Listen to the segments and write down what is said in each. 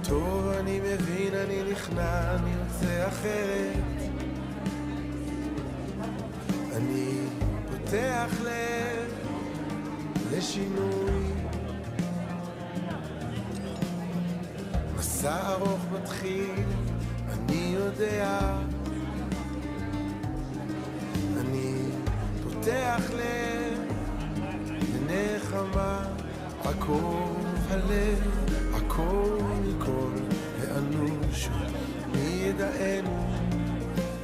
טוב, אני מבין, אני נכנע, אני רוצה אחרת. אני פותח לב לשינוי. מסע ארוך מתחיל, אני יודע. אני פותח לב לנחמה, עקוב הלב, הכל מכל ואנוש מי ידענו.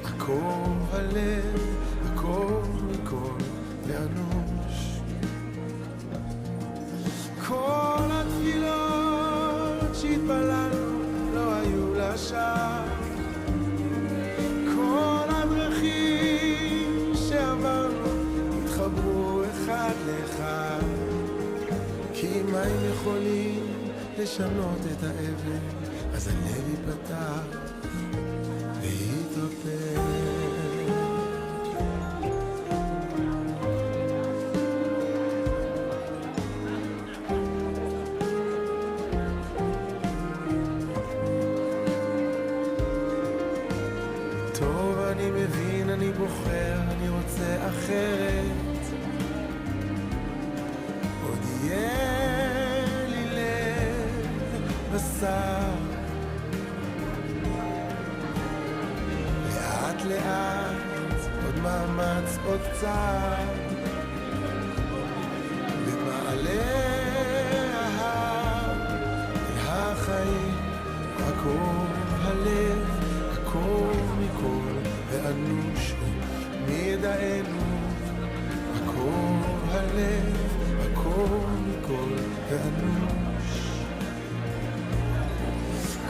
עקוב הלב, הכל מכל ואנוש. כל התפילות שהתפללנו לא היו לשווא. כל הדרכים שעברנו התחברו אחד לאחד. כי אם הם יכולים לשנות את האבן, אז הלב ייפתח ויתרפא. טוב, אני מבין, אני בוחר, אני רוצה אחרת. עוד יהיה לי לב בשר, לאט לאט, עוד מאמץ, עוד צעד, במעלה ההר אל החיים. עקוב הלב, עקוב מכל ואנוש מי ידענו. עקוב הלב, עקוב מכל ואנוש.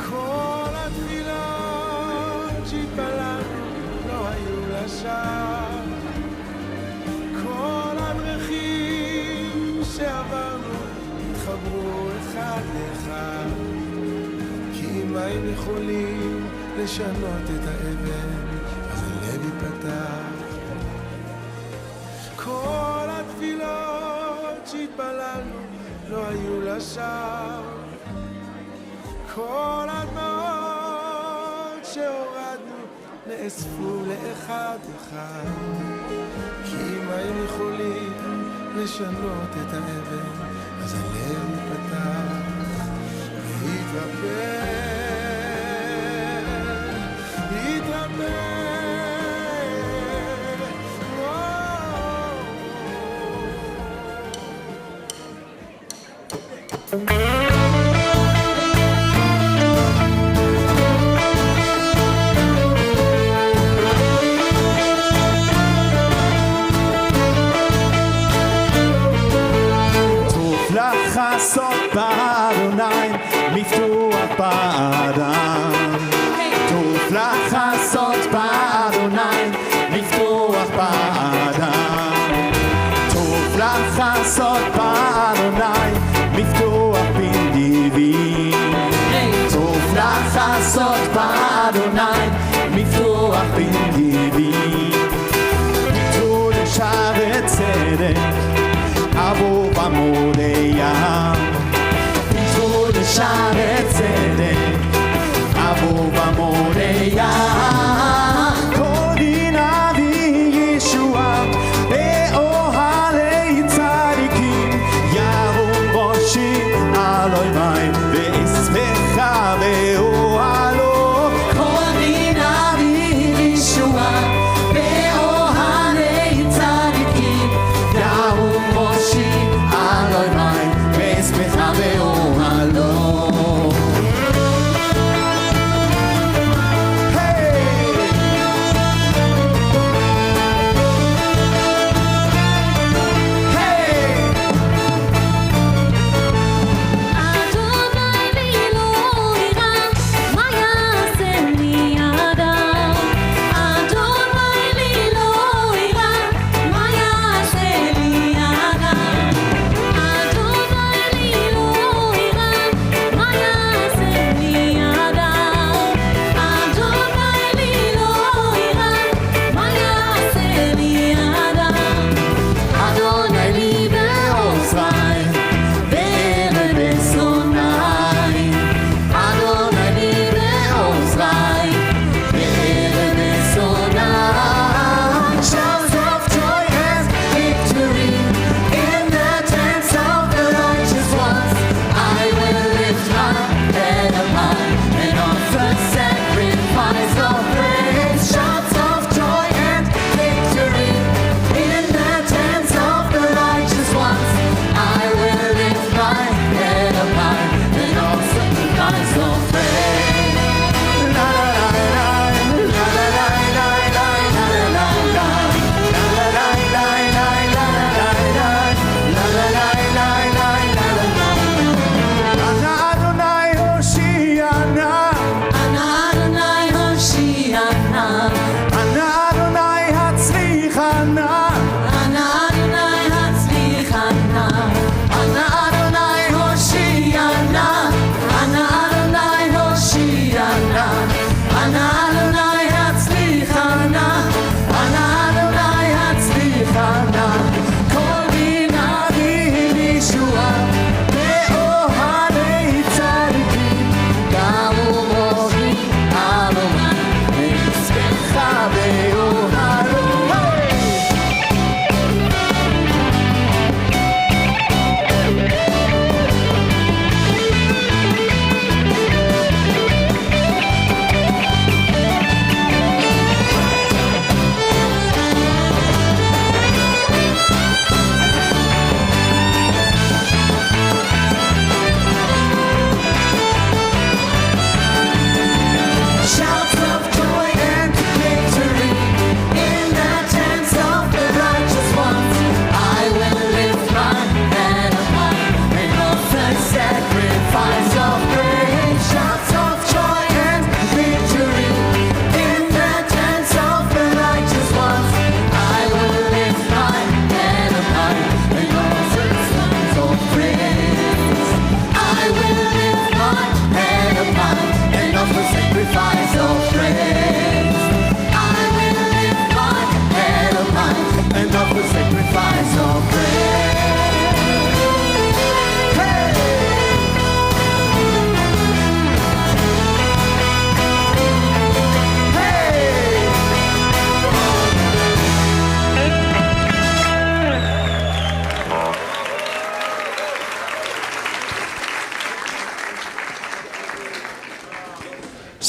כל התפילות שהתפללנו לא היו לשווא. כל הדרכים שעברנו התחברו אחד לאחד. כי אם הם יכולים לשנות את האבן, אז הלב ייפתח. כל התפילות שהתפללנו לא היו לשווא. כל הדמעות שהורדנו נאספו לאחד אחד. כי אם הם יכולים לשנות את האבן, אז הלב ייפתח ויתרפא. לעשות בעיניים, מפתוח באדם. טוב לך לעשות בעיניים, מפתוח באדם. טוב לך לעשות בעיניים, מפתוח בנדיבים. טוב לך לעשות בעיניים, מפתוח בנדיבים. ביטו לשערי צדק, אבו במודיה. ביטו לשערי צדק, אבו במודיה. כל דין אבי ישוע באוהלי צדיקים. ירום ראשי על אויביי ואשמח באוהלו. כל דין אבי ישוע באוהלי צדיקים. ירום ראשי על אויביי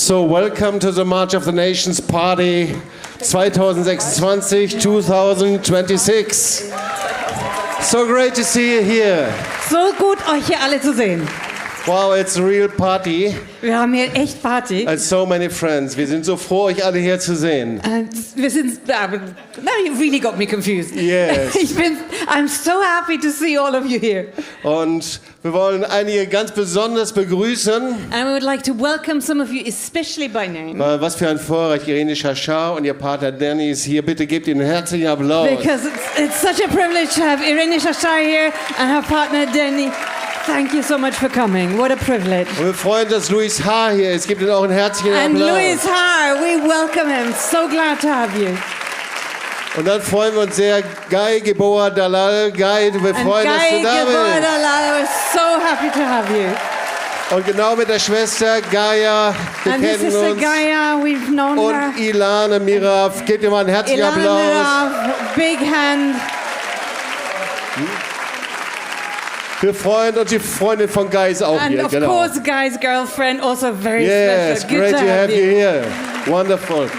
So, welcome to the March of the Nations Party 2026, 2026. So great to see you here. So gut, euch hier alle zu sehen. Wow, it's a real party. Wir haben hier echt Party. And so many friends. Wir sind so froh, euch alle hier zu sehen. Wir sind, now you really got me confused. Yes. I'm so happy to see all of you here. Und wir wollen einige ganz besonders begrüßen. And we would like to welcome some of you, especially by name. Was für ein Vorrecht, Irene Shashar und ihr Partner Danny ist hier. Bitte gebt ihnen einen herzlichen Applaus. Because it's such a privilege to have Irene Shashar here and her partner Danny. Thank you so much for coming. What a privilege. Und wir freuen uns, dass Luis Har hier ist. Gebt ihm auch einen herzlichen Applaus. And Luis Har, we welcome him. So glad to have you. Und dann freuen wir uns sehr, Gilboa-Dalal, wir freuen uns, dass du da bist. Gilboa-Dalal, we're so happy to have you. Und genau mit der Schwester Gaia, wir And this kennen is uns. Gaia, we've known her. Und Ilana Mirav, gebt ihr mal einen herzlichen Applaus. Ilana, big hand. Wir freuen uns, die Freundin von Guy ist auch And hier. of Genau. course, Guy's girlfriend, also very Yes, special. Good great to have you. here. Wonderful.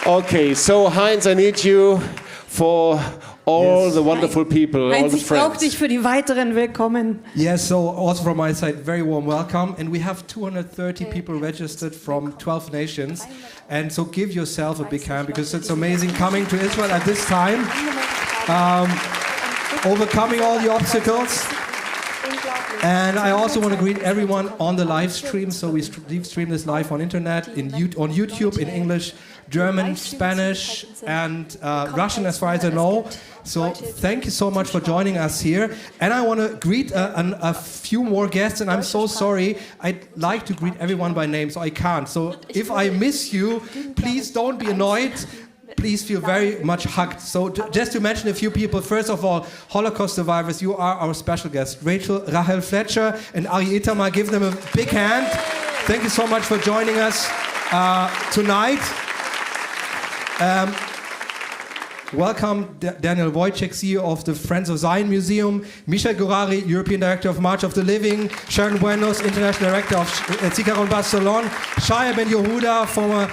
Okay, so Heinz, I need you for all the wonderful people, all Heinz, the ich brauche friends. dich für die weiteren Willkommen. Yes, so also from my side, very warm welcome. And we have 230 people registered from 12 nations. And so give yourself a big hand because it's amazing coming to Israel at this time. Overcoming all the obstacles. And I also want to greet everyone on the live stream. So we stream this live on internet, on YouTube, in English, German, Spanish, and Russian, as far as I know. So thank you so much for joining us here. And I want to greet a few more guests. And I'm so sorry. I'd like to greet everyone by name, so I can't. So if I miss you, please don't be annoyed. Please feel very much hugged. So just to mention a few people, first of all, Holocaust survivors, you are our special guests. Rahel Fletcher and Ari Itamar, give them a big hand. Thank you so much for joining us tonight. Welcome Daniel Wojcik, CEO of the Friends of Zion Museum, Michel Gourari, European Director of March of the Living, Sharon Buenos, International Director of Zikaron Barcelona, Shaya Ben Yehuda, former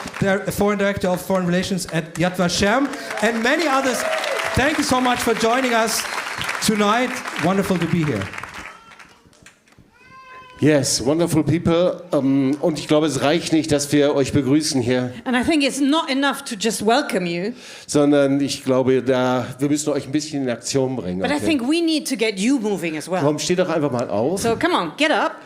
Foreign Director of Foreign Relations at Yad Vashem, and many others. Thank you so much for joining us tonight. Wonderful to be here. Yes, wonderful people. Und ich glaube, es reicht nicht, dass wir euch begrüßen hier, And I think it's not enough to just welcome you, sondern ich glaube, wir müssen euch ein bisschen in Aktion bringen. but I Okay? think we need to get you moving as well. Komm, steh doch einfach mal auf So come on, get up.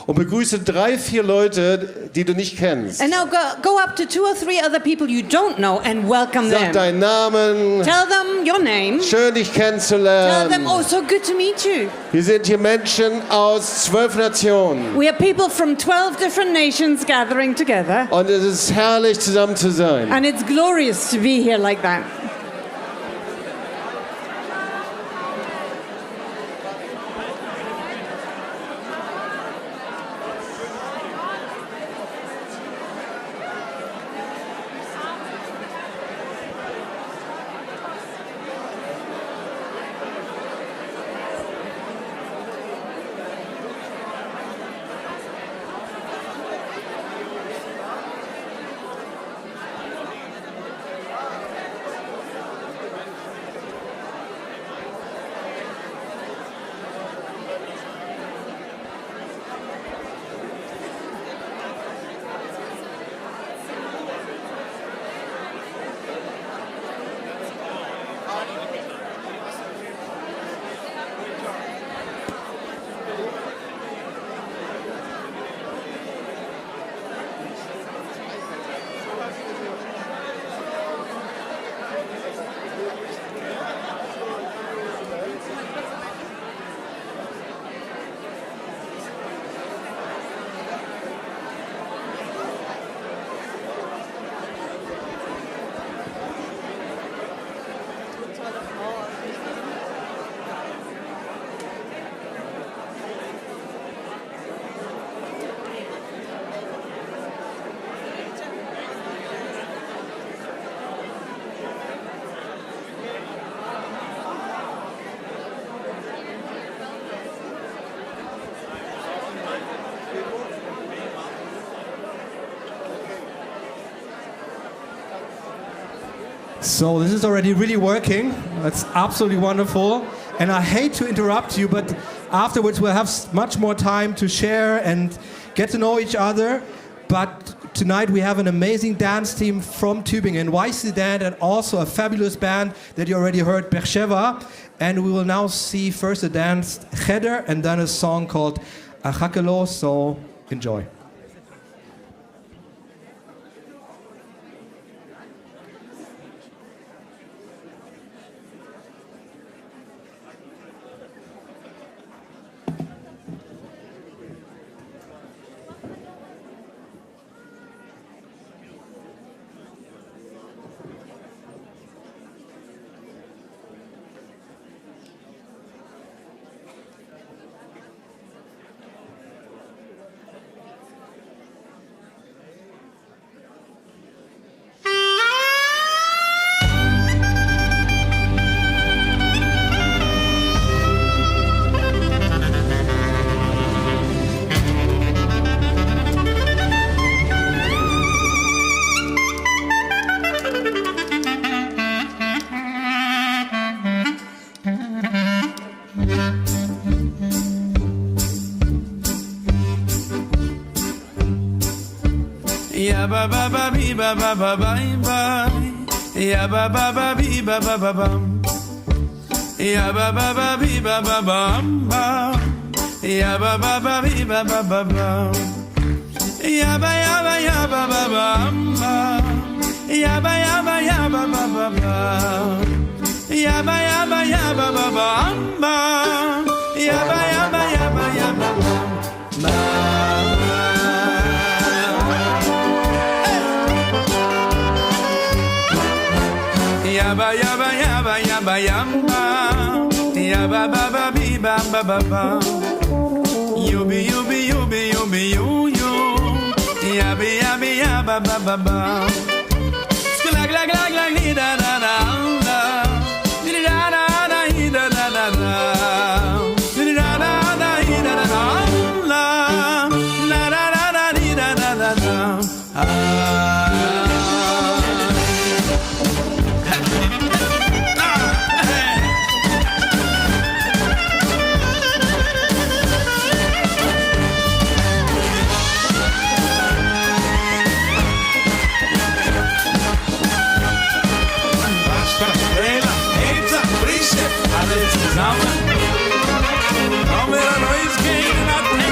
und begrüße 3, 4 Leute, die du nicht kennst. And now go up to 2 or 3 other people you don't know and welcome Sag them. deinen Namen. Tell them your name. Schön, dich Tell kennenzulernen. them, oh, so good to meet you. Wir sind hier Menschen aus 12 Nationen. We are people from 12 different nations gathering together. Und es ist herrlich, zusammen zu sein. And it's glorious to be here like that. So this is already really working. That's absolutely wonderful. And I hate to interrupt you, but afterwards we'll have much more time to share and get to know each other. But tonight we have an amazing dance team from Tübingen, YC Dance, and also a fabulous band that you already heard, Beersheva. And we will now see first a dance, Cheder, and then a song called Achakelo. So enjoy. Ya ba ba ba bi ba ba ba bye bye. Ya ba ba ba bi ba ba ba bum. Ya ba ba ba bi ba ba bum bum. Ya ba ba ba bi ba ba ba bum. Ya ba ba ba bum bum. Ya ba ba ba ba bum. Ya ba ba ba bum bum. Ya ba ba bum. Yaba yaba yaba yaba yamba, yaba ba ba bi ba ba ba ba. Yubi yubi yubi yubi yu yu, yabi yabi yaba ba ba ba. Sklag lag lag lag ni da da da da, ni da da da ni da da da da, ni da da da ni da da da la, la da da da ni da da da da. Zusammen haben wir ein neues Gehen ab dem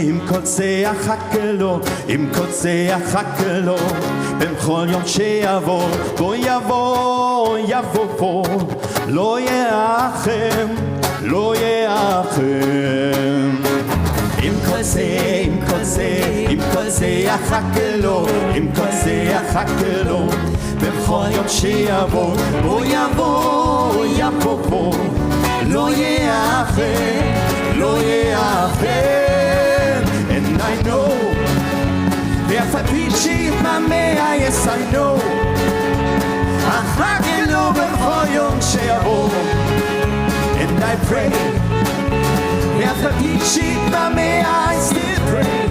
עם קוצי החקלו, עם קוצי החקלו, בכל יום שיבוא, בוא יבוא, יבוא בוא, לא יאחם, לא יאחם. עם כל זה, עם כל זה, עם כל זה יחכה לו, עם כל זה יחכה לו, בכל יום שיבוא, בוא יבוא, יבוא בוא, לא יאחם, לא יאחם. And I know, ואף על פי שיתמהמה, yes I know, אחכה לו בכל יום שיבוא. And I pray, ואף על פי שיתמהמה, I still pray,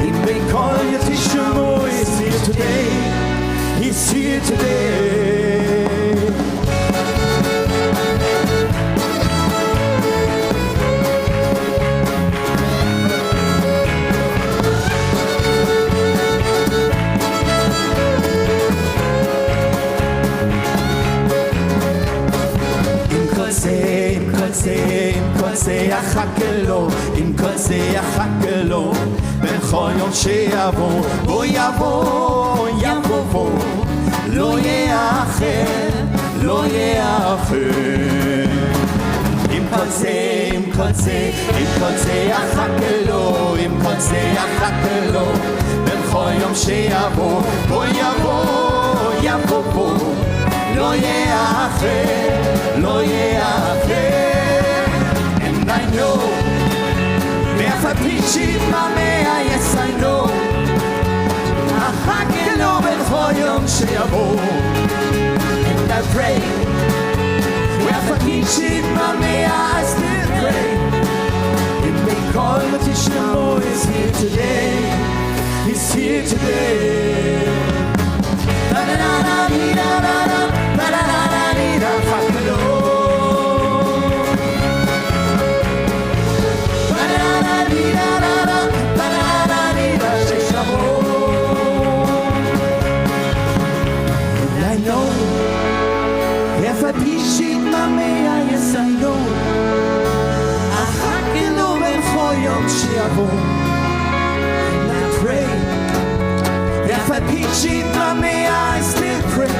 אם בכל יתשמעו, he's here today, he's here today. עם כל זה יחכה לו, עם כל זה יחכה לו, בכל יום שיבוא, בוא יבוא, יבוא בוא, לא יאחר, לא יאחר. עם כל זה, עם כל זה, עם כל זה יחכה לו, עם כל זה יחכה לו, בכל יום שיבוא, בוא יבוא, יבוא בוא, לא יאחר, לא יאחר. And I know, ואף על פי שיתמהמה, yes I know, אחכה לו בכל יום שיבוא. And I pray, ואף על פי שיתמהמה, I still pray, אם בכל ותשמעו, he's here today, he's here today. Da-da-da-da-dee-da-da-da, da-da-da-da-dee-da, אחכה לו. Yes, I know, אחכה לו בכל יום שיבוא. And I pray, ואף על פי שיתמהמה, I still pray,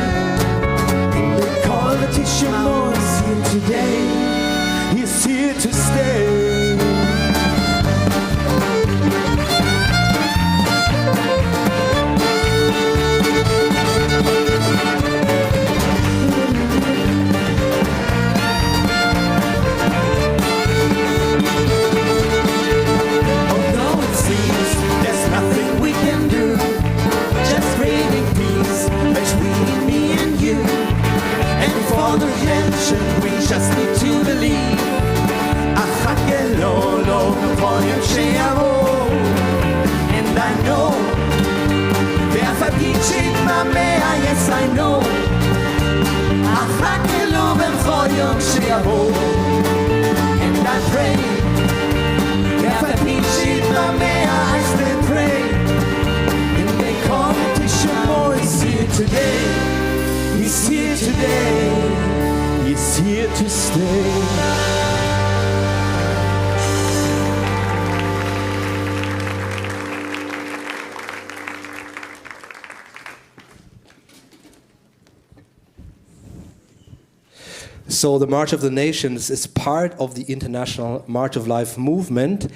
אם בכל ותשמעו, he's here today, he's here to stay. We just need to believe. אחכה לו, לו, בכל יום שיבוא. And I know, ואף על פי שיתמהמה, yes I know, אחכה לו בכל יום שיבוא. And I pray, ואף על פי שיתמהמה, I still pray, אם בכל ותשמעו, he's here today, he's here today, he's here to stay. So the March of the Nations is part of the International March of Life movement,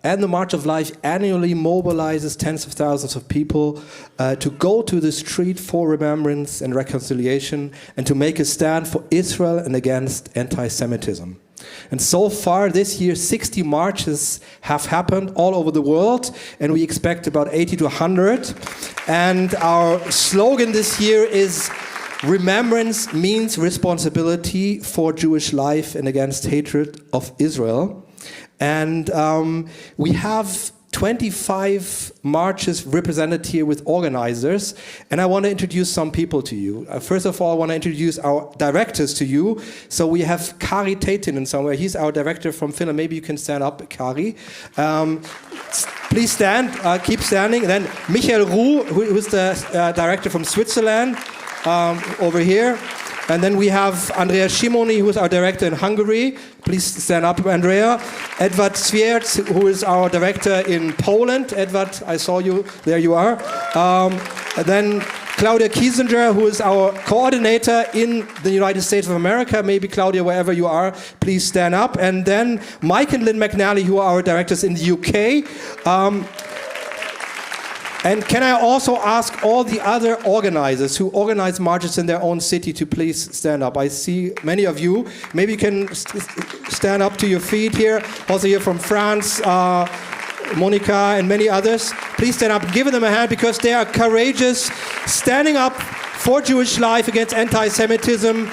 and the March of Life annually mobilizes tens of thousands of people to go to the street for remembrance and reconciliation and to make a stand for Israel and against anti-Semitism. And so far this year, 60 marches have happened all over the world, and we expect about 80 to 100. And our slogan this year is remembrance means responsibility for Jewish life and against hatred of Israel. And we have 25 marches represented here with organizers. And I want to introduce some people to you. First of all, I want to introduce our directors to you. So we have Kari Taitinen somewhere. He's our director from Finland. Maybe you can stand up, Kari. Please stand, keep standing. And then Michael Ruh, who's the director from Switzerland. Over here. And then we have Andrea Simoni, who is our director in Hungary. Please stand up, Andrea. Edward Zwierz, who is our director in Poland. Edward, I saw you. There you are. And then Claudia Kiesinger, who is our coordinator in the United States of America. Maybe Claudia, wherever you are, please stand up. And then Mike and Lynn McNally, who are our directors in the UK. And can I also ask all the other organizers who organize marches in their own city to please stand up? I see many of you. Maybe you can stand up to your feet here. Also here from France, Monica and many others. Please stand up and give them a hand because they are courageous, standing up for Jewish life against anti-Semitism,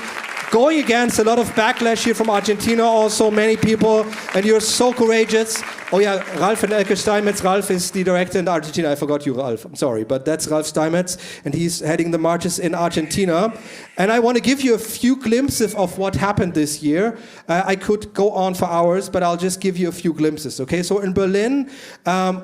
going against a lot of backlash here from Argentina also, many people, and you're so courageous. Oh yeah, Ralf and Elke Steinmetz. Ralf is the director in Argentina. I forgot you, Ralf. I'm sorry, but that's Ralf Steinmetz, and he's heading the marches in Argentina. And I want to give you a few glimpses of what happened this year. I could go on for hours, but I'll just give you a few glimpses, okay? So in Berlin,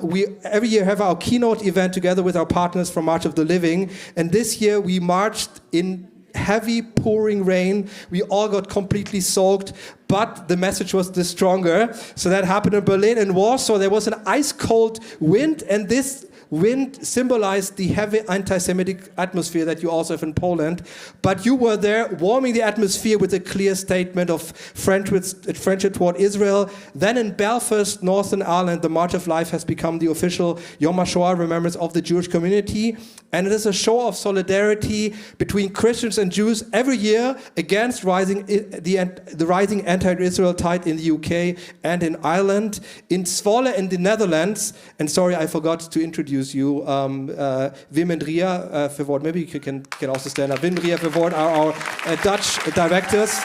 we every year have our keynote event together with our partners from March of the Living, and this year we marched in heavy pouring rain. We all got completely soaked, but the message was the stronger. So that happened in Berlin. In Warsaw, there was an ice cold wind, and this wind symbolized the heavy anti-Semitic atmosphere that you also have in Poland. But you were there warming the atmosphere with a clear statement of friendship toward Israel. Then in Belfast, Northern Ireland, the March of Life has become the official Yom HaShoah remembrance of the Jewish community. And it is a show of solidarity between Christians and Jews every year against the rising anti-Israel tide in the UK and in Ireland. In Zwolle in the Netherlands, and sorry, I forgot to introduce you, Wim and Ria Verwoerd. Maybe you can also stand up. Wim and Ria Verwoerd are our Dutch directors.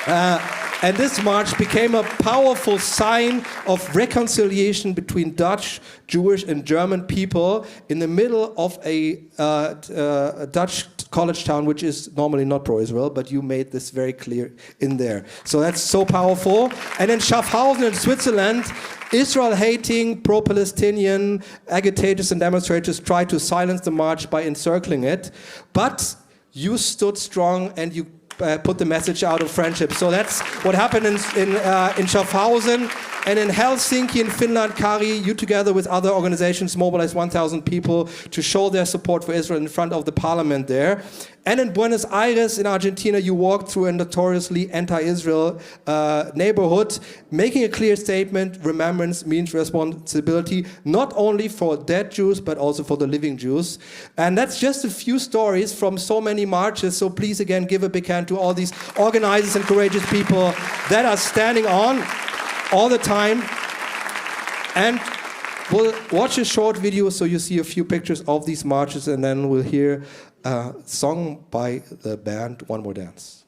And this march became a powerful sign of reconciliation between Dutch, Jewish, and German people in the middle of a Dutch college town, which is normally not pro-Israel, but you made this very clear in there. So that's so powerful. And in Schaffhausen in Switzerland, Israel-hating, pro-Palestinian agitators and demonstrators tried to silence the march by encircling it. But you stood strong and you put the message out of friendship. So that's what happened in Schaffhausen. And in Helsinki, in Finland, Kari, you together with other organizations mobilized 1,000 people to show their support for Israel in front of the parliament there. And in Buenos Aires, in Argentina, you walked through a notoriously anti-Israel neighborhood, making a clear statement: remembrance means responsibility, not only for dead Jews, but also for the living Jews. And that's just a few stories from so many marches. So please, again, give a big hand to all these organizers and courageous people that are standing on all the time. And we'll watch a short video so you see a few pictures of these marches, and then we'll hear a song by the band One More Dance.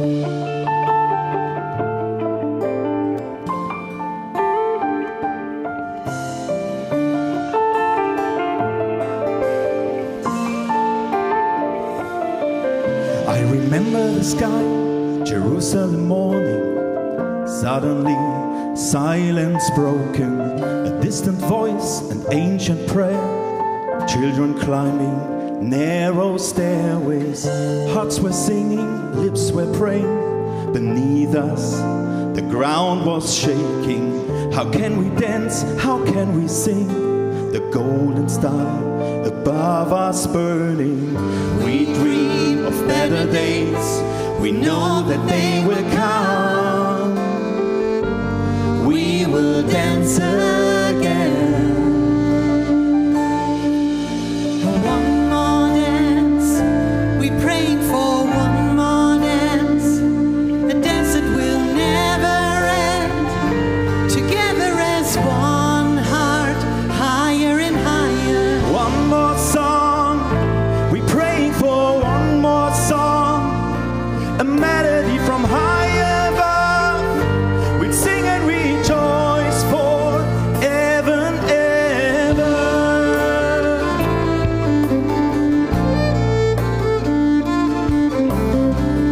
I remember the sky, Jerusalem morning. Suddenly, silence broken. A distant voice, an ancient prayer. Children climbing narrow stairways. Hearts were singing, lips were praying. Beneath us, the ground was shaking. How can we dance? How can we sing? The golden star above us burning. We dream of better days. We know that they will come. We will dance again. One more dance, we're praying for one more dance, a dance that will never end. Together as one heart, higher and higher. One more song, we're praying for one more song, a melody from high above. We'd sing and rejoice forever and ever.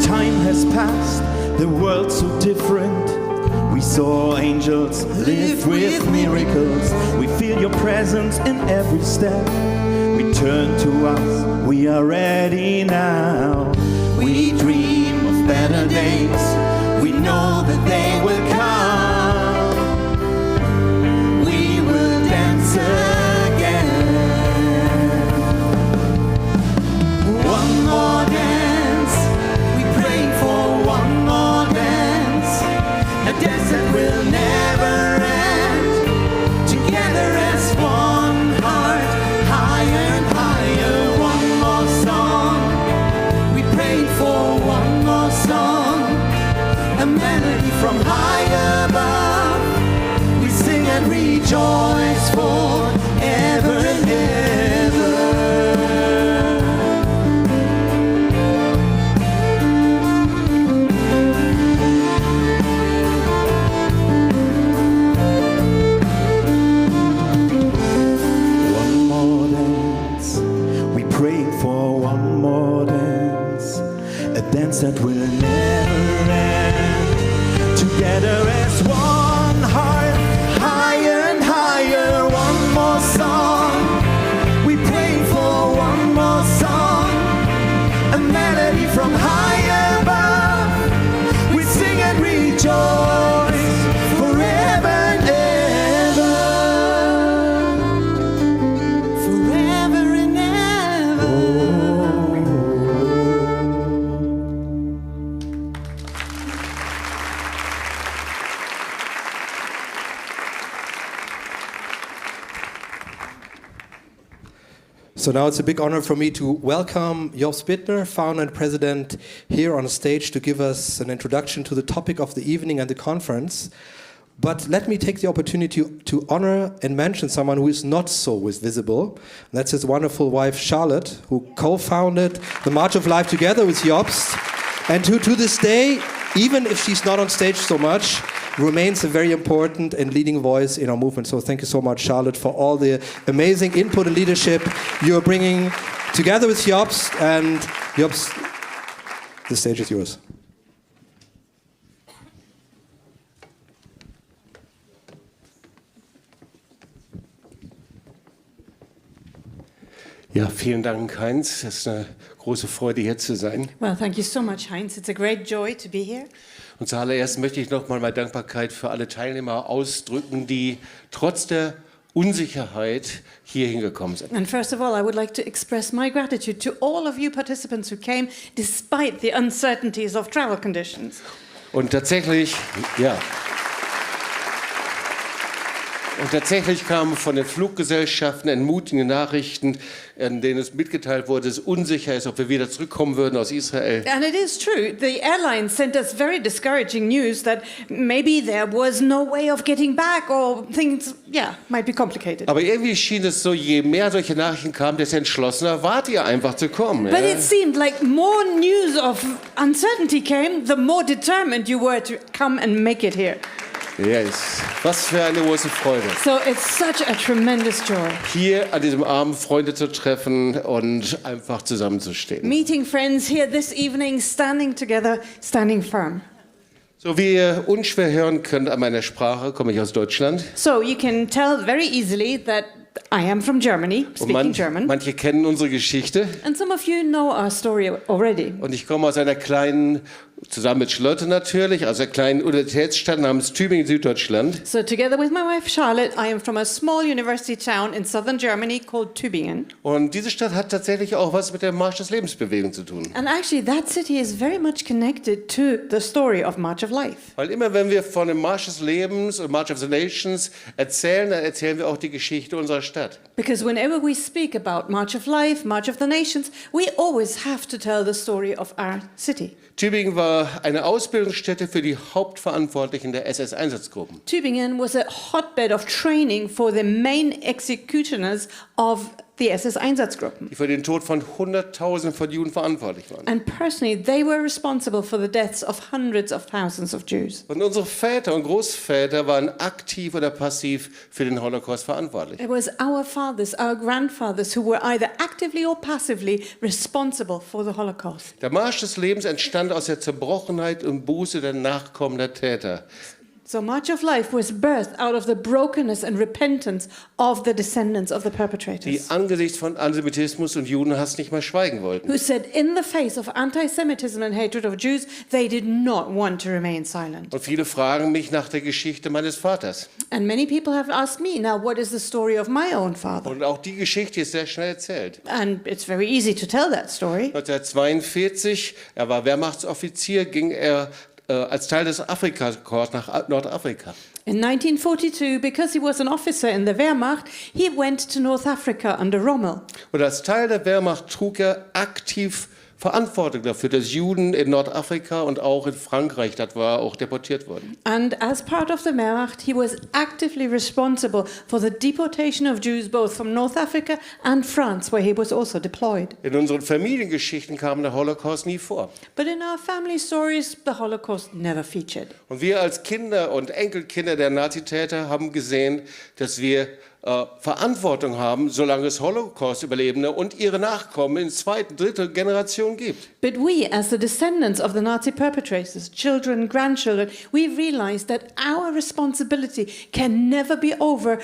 Time has passed, the world's so different. We saw angels live with miracles. We feel your presence in every step. We turn to us, we are ready now. We dream of better days. We know that they will come. We will dance again. One more dance, we pray for one more dance, a dance that will never end. Together as one heart, higher and higher. One more song, we pray for one more song, a melody from high above. We sing and rejoice forever and ever. One more dance, we praying for one more dance, a dance that will never end. Together as one heart, higher and higher. One more song, we pray for one more song, a melody from high above. We sing and rejoice forever and ever. Forever and ever. So now it's a big honor for me to welcome Jobst Bittner, founder and president, here on stage to give us an introduction to the topic of the evening and the conference. But let me take the opportunity to honor and mention someone who is not so visible. That's his wonderful wife, Charlotte, who co-founded the March of Life together with Jobst, and who to this day, even if she's not on stage so much, remains a very important and leading voice in our movement. So thank you so much, Charlotte, for all the amazing input and leadership you're bringing together with Jobst. And Jobst, the stage is yours. Ja, vielen Dank, Heinz. Es ist eine große Freude, hier zu sein. Well, thank you so much, Heinz. It's a great joy to be here. Und zuallererst möchte ich nochmal meine Dankbarkeit für alle Teilnehmer ausdrücken, die trotz der Unsicherheit hier hingekommen sind. And first of all, I would like to express my gratitude to all of you participants who came despite the uncertainties of travel conditions. Und tatsächlich, ja. Und tatsächlich kamen von den Fluggesellschaften entmutigende Nachrichten, in denen es mitgeteilt wurde, dass es unsicher ist, ob wir wieder zurückkommen würden aus Israel. And it is true. The airline sent us very discouraging news that maybe there was no way of getting back or things, might be complicated. Aber irgendwie schien es so, je mehr solche Nachrichten kamen, desto entschlossener wart ihr einfach zu kommen. But it seemed like more news of uncertainty came, the more determined you were to come and make it here. Yes. Was für eine große Freude. So it's such a tremendous joy. Hier an diesem Abend Freunde zu treffen und einfach zusammenzustehen. Meeting friends here this evening, standing together, standing firm. So wie ihr unschwer hören könnt an meiner Sprache, komme ich aus Deutschland. So you can tell very easily that I am from Germany, speaking German. Manche kennen unsere Geschichte. And some of you know our story already. Und ich komme aus einer kleinen, zusammen mit Charlotte natürlich, aus einer kleinen Universitätsstadt namens Tübingen, Süddeutschland. So together with my wife Charlotte, I am from a small university town in southern Germany called Tübingen. Und diese Stadt hat tatsächlich auch was mit der Marsch des Lebensbewegung zu tun. And actually that city is very much connected to the story of March of Life. Weil immer wenn wir von dem Marsch des Lebens und March of the Nations erzählen, dann erzählen wir auch die Geschichte unserer Stadt. Because whenever we speak about March of Life, March of the Nations, we always have to tell the story of our city. Tübingen war eine Ausbildungsstätte für die Hauptverantwortlichen der SS-Einsatzgruppen. Tübingen was a hotbed of training for the main executioners of the SS-Einsatzgruppen. Die für den Tod von Hunderttausenden von Juden verantwortlich waren. And personally, they were responsible for the deaths of hundreds of thousands of Jews. Und unsere Väter und Großväter waren aktiv oder passiv für den Holocaust verantwortlich. It was our fathers, our grandfathers who were either actively or passively responsible for the Holocaust. Der Marsch des Lebens entstand aus der Zerbrochenheit und Buße der Nachkommen der Täter. So March of Life was birthed out of the brokenness and repentance of the descendants of the Die perpetrators, angesichts von Antisemitismus und Judenhass nicht mehr schweigen wollten. who said in the face of anti-Semitism and hatred of Jews, they did not want to remain silent. Und viele fragen mich nach der Geschichte meines Vaters. And many people have asked me, now what is the story of my own father? Und auch die Geschichte ist sehr schnell erzählt. And it's very easy to tell that story. 1942, er war Wehrmachtsoffizier, ging er als Teil des Afrikakorps nach Nordafrika. In 1942, because he was an officer in the Wehrmacht, he went to North Africa under Rommel. Und als Teil der Wehrmacht trug er aktiv Verantwortung dafür, dass Juden in Nordafrika und auch in Frankreich, das war auch deportiert wurden. And as part of the Wehrmacht, he was actively responsible for the deportation of Jews both from North Africa and France, where he was also deployed. In unseren Familiengeschichten kam der Holocaust nie vor. But in our family stories, the Holocaust never featured. Und wir als Kinder und Enkelkinder der Nazitäter haben gesehen, dass wir Verantwortung haben, solange es Holocaust-Überlebende und ihre Nachkommen in zweite, dritte Generation gibt. But we, as the descendants of the Nazi perpetrators, children, grandchildren, we realized that our responsibility can never be over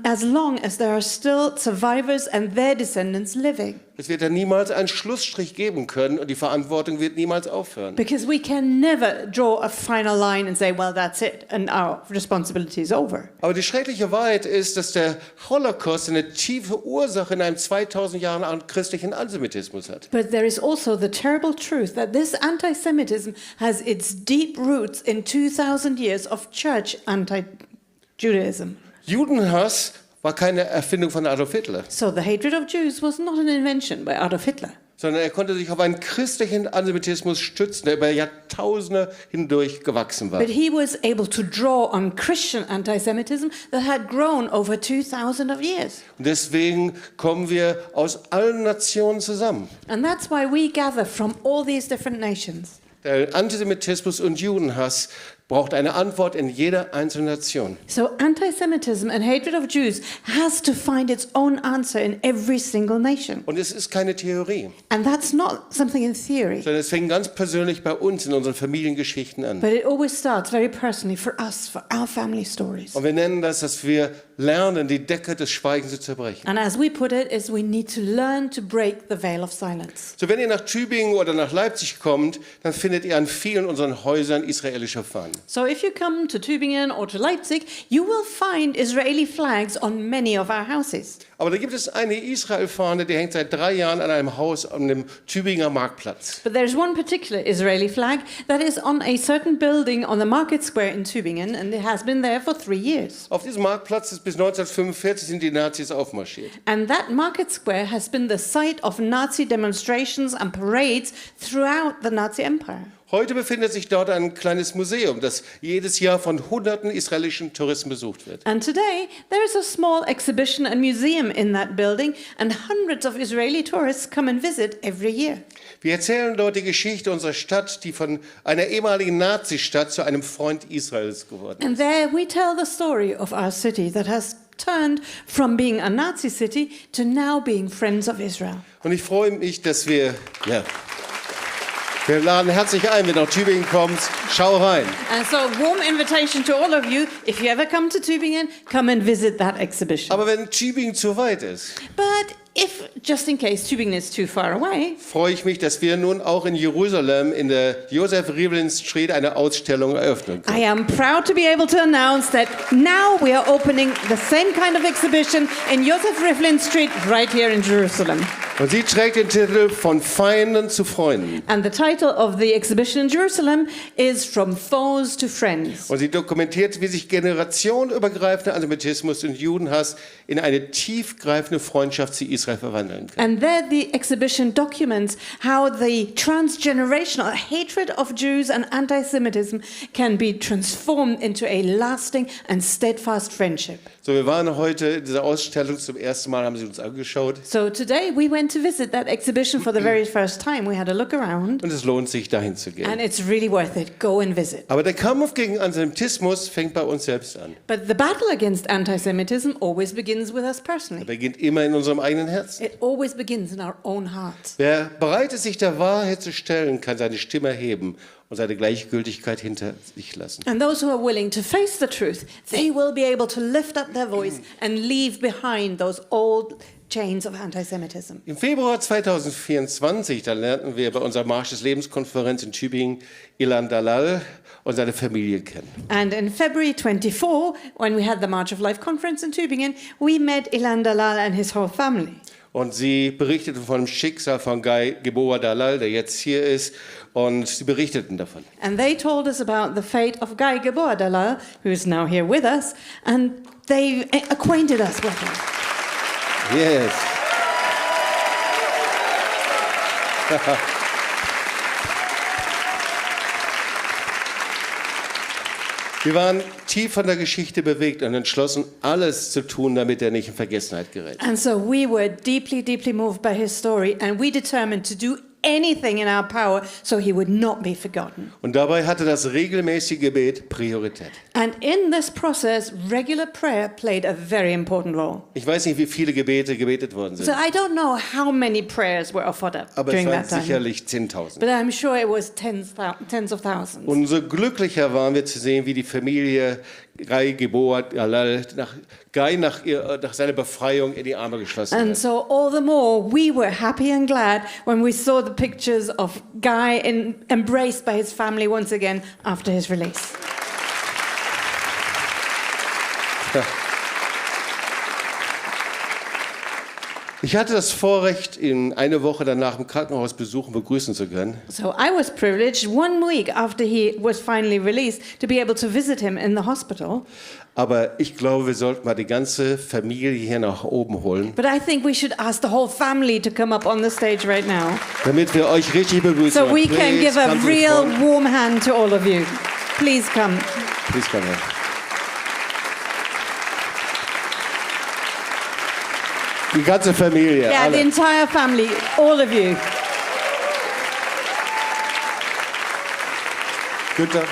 as long as there are still survivors and their descendants living. Es wird dann niemals einen Schlussstrich geben können und die Verantwortung wird niemals aufhören. Because we can never draw a final line and say, well, that's it, and our responsibility is over. Aber die schreckliche Wahrheit ist, dass der Holocaust eine tiefe Ursache in einem 2000 Jahre alten christlichen Antisemitismus hat. But there is also the terrible truth that this anti-Semitism has its deep roots in 2000 years of church anti-Judaism. Judenhass war keine Erfindung von Adolf Hitler, So the hatred of Jews was not an invention by Adolf Hitler. sondern er konnte sich auf einen christlichen Antisemitismus stützen, der über Jahrtausende hindurch gewachsen war. But he was able to draw on Christian anti-Semitism that had grown over 2000 of years. Und deswegen kommen wir aus allen Nationen zusammen. And that's why we gather from all these different nations. Der Antisemitismus und Judenhass braucht eine Antwort in jeder einzelnen Nation. So anti-Semitism and hatred of Jews has to find its own answer in every single nation. Und es ist keine Theorie, And that's not something in theory, sondern es fängt ganz persönlich bei uns in unseren Familiengeschichten an. but it always starts very personally for us, for our family stories. Und wir nennen das, dass wir lernen, die Decke des Schweigens zu zerbrechen. And as we put it, is we need to learn to break the veil of silence. So, wenn ihr nach Tübingen oder nach Leipzig kommt, dann findet ihr an vielen unseren Häusern israelische Fahnen. So if you come to Tübingen or to Leipzig, you will find Israeli flags on many of our houses. Aber da gibt es eine Israel-Fahne, die hängt seit 3 Jahren an einem Haus an dem Tübinger Marktplatz. But there's one particular Israeli flag that is on a certain building on the Market Square in Tübingen, and it has been there for 3 years. Auf diesem Marktplatz ist bis 1945 sind die Nazis aufmarschiert. And that Market Square has been the site of Nazi demonstrations and parades throughout the Nazi Empire. Heute befindet sich dort ein kleines Museum, das jedes Jahr von hunderten israelischen Touristen besucht wird. And today, there is a small exhibition and museum in that building, and hundreds of Israeli tourists come and visit every year. Wir erzählen dort die Geschichte unserer Stadt, die von einer ehemaligen Nazistadt zu einem Freund Israels geworden ist. And there we tell the story of our city that has turned from being a Nazi city to now being friends of Israel. Und ich freue mich, dass wir laden herzlich ein, wenn du nach Tübingen kommst, schau rein. And so, warm invitation to all of you. If you ever come to Tübingen, come and visit that exhibition. Aber wenn Tübingen zu weit ist, But if, just in case Tübingen is too far away, freue ich mich, dass wir nun auch in Jerusalem in der Joseph-Rivlin Street eine Ausstellung eröffnen können. I am proud to be able to announce that now we are opening the same kind of exhibition in Joseph Rivlin Street right here in Jerusalem. Und sie trägt den Titel Von Feinden zu Freunden. And the title of the exhibition in Jerusalem is From Foes to Friends. Und sie dokumentiert, wie sich generationenübergreifender Antisemitismus und Judenhass in eine tiefgreifende Freundschaft zu Israel verwandeln kann. And there the exhibition documents how the transgenerational hatred of Jews and anti-Semitism can be transformed into a lasting and steadfast friendship. So, wir waren heute in dieser Ausstellung zum ersten Mal, haben sie uns angeschaut. So today we went to visit that exhibition for the very first time. We had a look around, Und es lohnt sich, dahin zu and gehen. it's really worth it. Go and visit. Aber der Kampf gegen Antisemitismus fängt bei uns selbst an. But the battle against anti-Semitism always begins with us personally. Er beginnt immer in unserem eigenen Herzen. It always begins in our own hearts. Wer bereit ist, sich der Wahrheit zu stellen, kann seine Stimme erheben und seine Gleichgültigkeit hinter sich lassen. And those who are willing to face the truth, they will be able to lift up their voice and leave behind those old chains of anti-Semitism. Im Februar 2024, da lernten wir bei unserer Marsch des Lebenskonferenz in Tübingen Gilboa-Dalal und seine Familie kennen. And in February 24, when we had the March of Life conference in Tübingen, we met Gilboa-Dalal and his whole family. Und sie berichteten von dem Schicksal von Gilboa-Dalal, der jetzt hier ist, und sie berichteten davon. And they told us about the fate of Guy Gilboa-Dalal, who is now here with us, and they acquainted us with him. Yes. Wir waren tief von der Geschichte bewegt und entschlossen, alles zu tun, damit er nicht in Vergessenheit gerät. And so we were deeply, deeply moved by his story, and we determined to do anything in our power so he would not be forgotten. Und dabei hatte das regelmäßige Gebet Priorität. And in this process, regular prayer played a very important role. Ich weiß nicht, wie viele Gebete gebetet worden sind, So I don't know how many prayers were offered up aber es during waren that time, sicherlich 10.000. but I'm sure it was tens of thousands. Und so glücklicher waren wir zu sehen, wie die Familie Gilboa-Dalal nach seiner Befreiung in die Arme geschlossen And hat. so all the more we were happy and glad when we saw the pictures of Guy embraced by his family once again after his release. Ich hatte das Vorrecht, ihn eine Woche danach im Krankenhaus besuchen, begrüßen zu können. So I was privileged 1 week after he was finally released to be able to visit him in the hospital. Aber ich glaube, wir sollten mal die ganze Familie hier nach oben holen, But I think we should ask the whole family to come up on the stage right now damit wir euch richtig begrüßen. so we can Please give a come to the real front. warm hand to all of you. Please come. Please come here. Die ganze Familie, Yeah, the alle. entire family, all of you. Günther.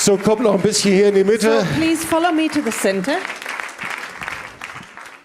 So, kommt noch ein bisschen hier in die So Mitte. please follow me to the center.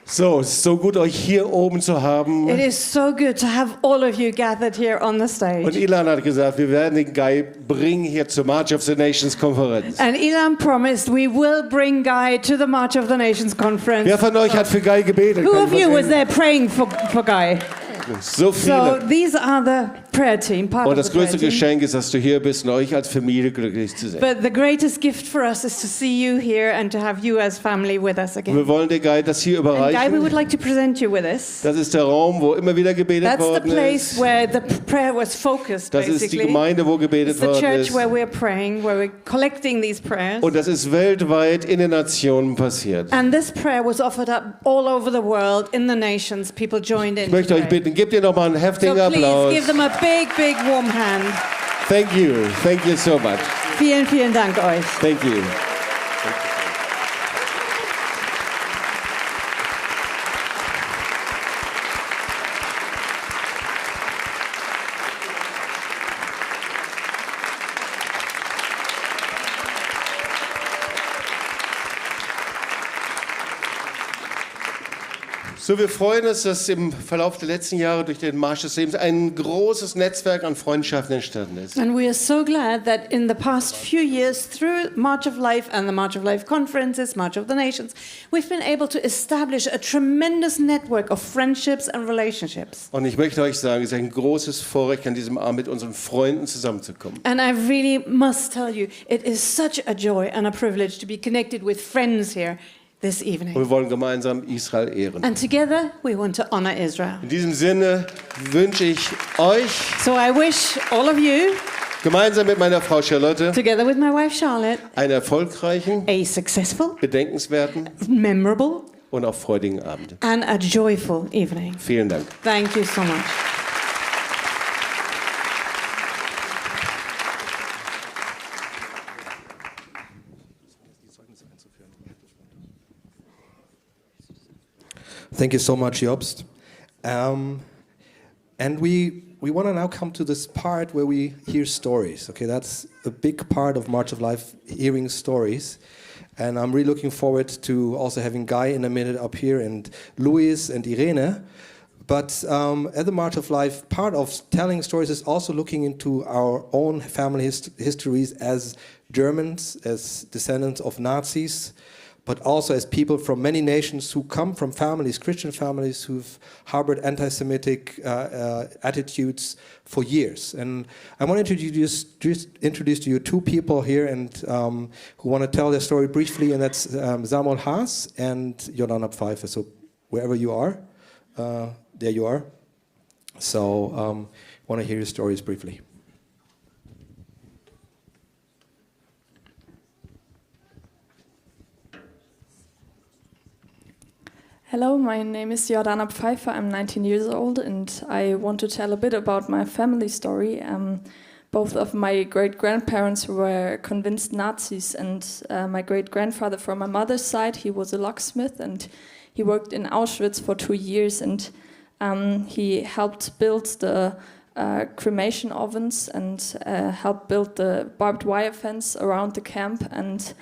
So, es ist so gut, euch hier oben zu haben. It is so good to have all of you gathered here on the Und stage. Ilan hat gesagt, wir werden den Guy bringen hier zur March of the Nations Konferenz. And Elam promised we will bring Guy to the March of the Nations conference. Wer von euch hat für Guy gebetet? Who Kann of ich you was was there praying for Guy? sehen? So So viele. these are the prayer team, part Und of das the prayer größte team. Geschenk ist, dass du hier bist und euch als Familie glücklich zu sehen. But the greatest gift for us is to see you here and to have you as family with us Und wir again. wollen dir, Guy, das hier And Guy, we überreichen. would like to present you with this. Das ist der Raum, wo immer wieder gebetet That's the worden place ist. where the prayer was focused, Das ist die basically. Gemeinde, wo It's gebetet the worden church ist. where we're praying, where we're collecting these prayers. Und das ist weltweit in den Nationen passiert. And this prayer was offered up all over the world, in the nations. People joined in. Ich möchte euch today. bitten, gebt ihr noch mal einen So heftigen please Applaus. give them a big, big warm hand. Thank you so much. Vielen, vielen Dank euch. Thank you. So, wir freuen uns, dass im Verlauf der letzten Jahre durch den Marsch des Lebens ein großes Netzwerk an Freundschaften entstanden ist. And we are so glad that in the past few years, through March of Life and the March of Life conferences, March of the Nations, we've been able to establish a tremendous network of friendships and relationships. Und ich möchte euch sagen, es ist ein großes Vorrecht, an diesem Abend mit unseren Freunden zusammenzukommen. And I really must tell you, it is such a joy and a privilege to be connected with friends here this Und evening. wir wollen gemeinsam Israel ehren. And together, we want to honor Israel. In diesem Sinne wünsche ich euch So I wish all of you, gemeinsam mit meiner Frau Charlotte together with my wife Charlotte, einen erfolgreichen, a successful, bedenkenswerten memorable, und auch freudigen Abend. and a joyful evening. Vielen Dank. Thank you so much. Thank you so much, Jobst. And we want to now come to this part where we hear stories. Okay, that's a big part of March of Life, hearing stories. And I'm really looking forward to also having Guy in a minute up here and Luis and Irene. But at the March of Life, part of telling stories is also looking into our own family histories as Germans, as descendants of Nazis, but also as people from many nations who come from families, Christian families, who've harbored anti-Semitic attitudes for years. And I want to introduce to you two people here and who want to tell their story briefly, and that's Samuel Haas and Jordana Pfeiffer. So wherever you are, there you are. So I want to hear your stories briefly. Hello, my name is Jordana Pfeiffer. I'm 19 years old and I want to tell a bit about my family story. Both of my great-grandparents were convinced Nazis, and my great-grandfather from my mother's side, he was a locksmith and he worked in Auschwitz for 2 years, and he helped build the cremation ovens and helped build the barbed wire fence around the camp. And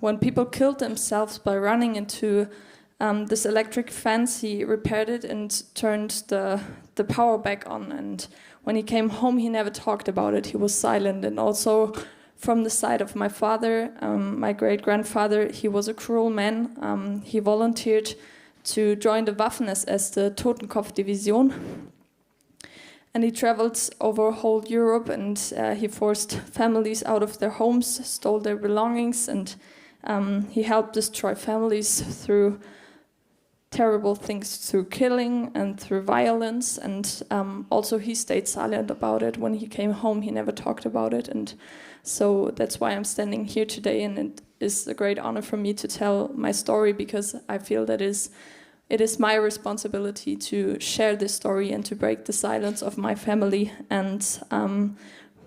when people killed themselves by running into this electric fence, he repaired it and turned the power back on. And when he came home, he never talked about it. He was silent. And also from the side of my father, my great-grandfather, he was a cruel man. He volunteered to join the Waffen-SS, the Totenkopf-Division. And he traveled over whole Europe, and he forced families out of their homes, stole their belongings, and he helped destroy families through terrible things, through killing and through violence. And also he stayed silent about it. When he came home, he never talked about it. And so that's why I'm standing here today, and it is a great honor for me to tell my story, because I feel that it is my responsibility to share this story and to break the silence of my family. And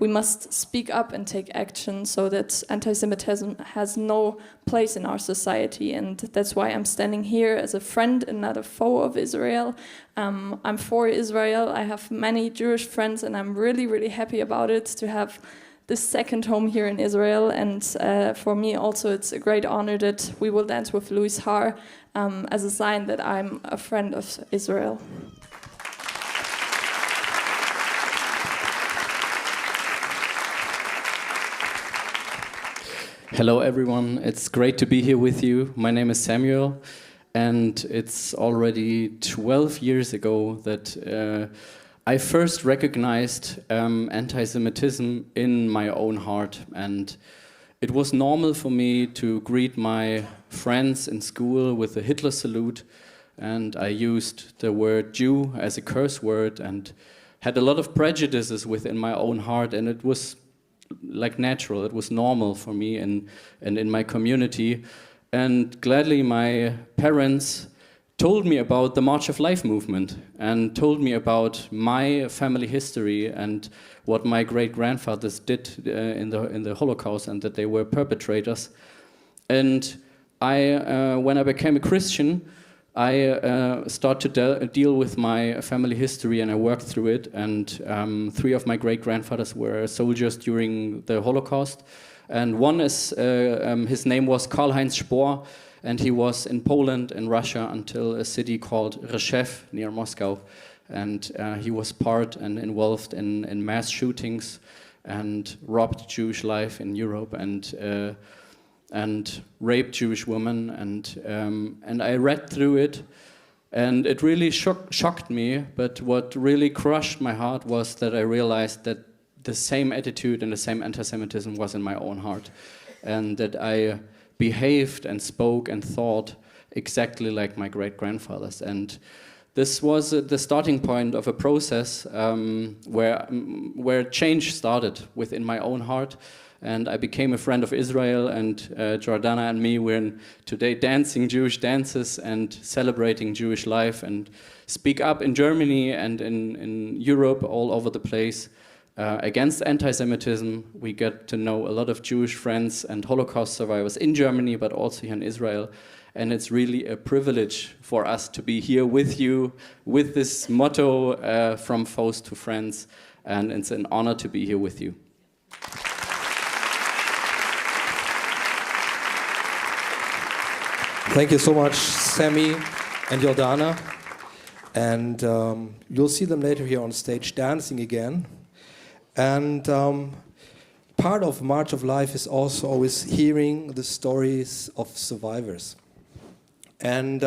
we must speak up and take action so that anti-Semitism has no place in our society. And that's why I'm standing here as a friend and not a foe of Israel. I'm for Israel. I have many Jewish friends, and I'm really, really happy about it, to have this second home here in Israel. And for me also, it's a great honor that we will dance with Luis Har as a sign that I'm a friend of Israel. Hello everyone, it's great to be here with you. My name is Samuel, and it's already 12 years ago that I first recognized anti-Semitism in my own heart, and it was normal for me to greet my friends in school with the Hitler salute, and I used the word Jew as a curse word and had a lot of prejudices within my own heart, and it was like natural, it was normal for me and in my community. And gladly my parents told me about the March of Life movement and told me about my family history and what my great-grandfathers did in the Holocaust, and that they were perpetrators. And when I became a Christian, I started to deal with my family history, and I worked through it. And 3 of my great-grandfathers were soldiers during the Holocaust. And one is, his name was Karl-Heinz Spohr, and he was in Poland and Russia until a city called Rzeszew near Moscow. And he was part and involved in mass shootings and robbed Jewish life in Europe and raped Jewish women, and I read through it, and it really shocked me. But what really crushed my heart was that I realized that the same attitude and the same anti-Semitism was in my own heart, and that I behaved and spoke and thought exactly like my great-grandfathers. And this was the starting point of a process where change started within my own heart. And I became a friend of Israel, and Jordana and me were today dancing Jewish dances and celebrating Jewish life, and speak up in Germany and in Europe, all over the place, against anti-Semitism. We get to know a lot of Jewish friends and Holocaust survivors in Germany, but also here in Israel. And it's really a privilege for us to be here with you, with this motto, from foes to friends. And it's an honor to be here with you. Thank you so much, Sammy and Jordana. And you'll see them later here on stage dancing again. And part of March of Life is also always hearing the stories of survivors. And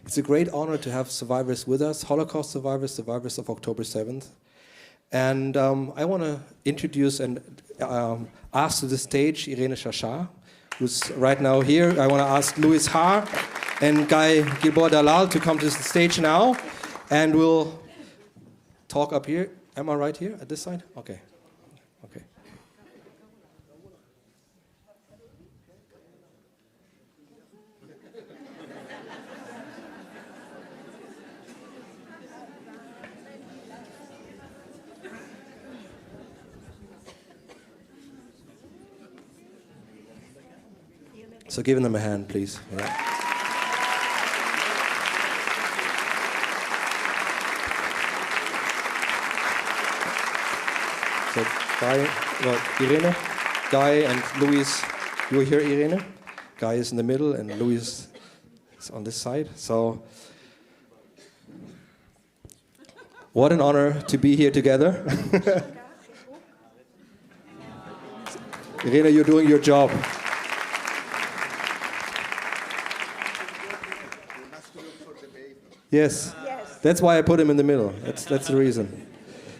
it's a great honor to have survivors with us, Holocaust survivors, survivors of October 7th. And I want to introduce and ask to the stage Irene Shashar, who's right now here. I want to ask Luis Har and Guy Gilboa-Dalal to come to the stage now, and we'll talk up here. Am I right here at this side? Okay. Okay. So giving them a hand, please. Yeah. So Irene, Guy and Luis, you are here, Irene. Guy is in the middle and Luis is on this side. So what an honor to be here together. Irene, you're doing your job. Yes, that's why I put him in the middle. That's the reason.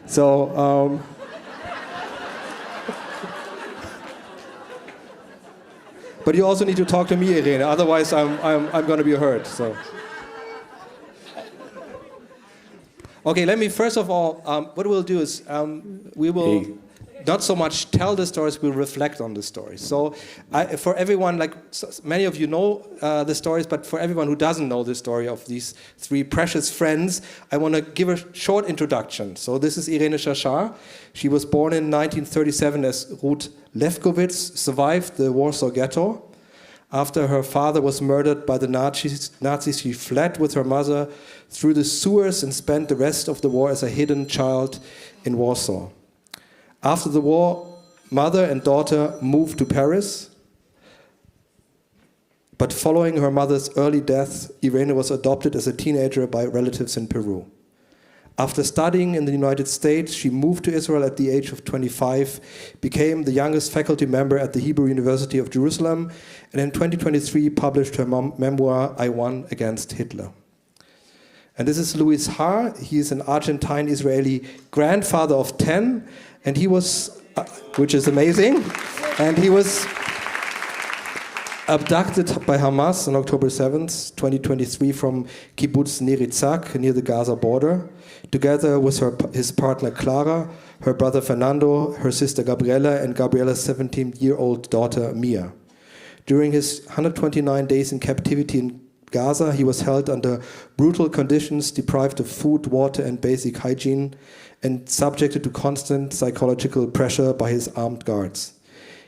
So, but you also need to talk to me, Irene. Otherwise, I'm going to be hurt. So, okay. Let me first of all. What we'll do is we will not so much tell the stories, we'll reflect on the stories. So for everyone, like many of you know the stories, but for everyone who doesn't know the story of these 3 precious friends, I want to give a short introduction. So this is Irene Shashar. She was born in 1937 as Ruth Lefkowitz, survived the Warsaw Ghetto. After her father was murdered by the Nazis, she fled with her mother through the sewers and spent the rest of the war as a hidden child in Warsaw. After the war, mother and daughter moved to Paris. But following her mother's early death, Irene was adopted as a teenager by relatives in Peru. After studying in the United States, she moved to Israel at the age of 25, became the youngest faculty member at the Hebrew University of Jerusalem, and in 2023 published her memoir, I Won Against Hitler. And this is Luis Har. He is an Argentine-Israeli grandfather of 10, and he was, which is amazing, and he was abducted by Hamas on October 7th, 2023 from Kibbutz Nir Yitzhak near the Gaza border, together with his partner Clara, her brother Fernando, her sister Gabriela, and Gabriela's 17-year-old daughter Mia. During his 129 days in captivity in Gaza, he was held under brutal conditions, deprived of food, water, and basic hygiene, and subjected to constant psychological pressure by his armed guards.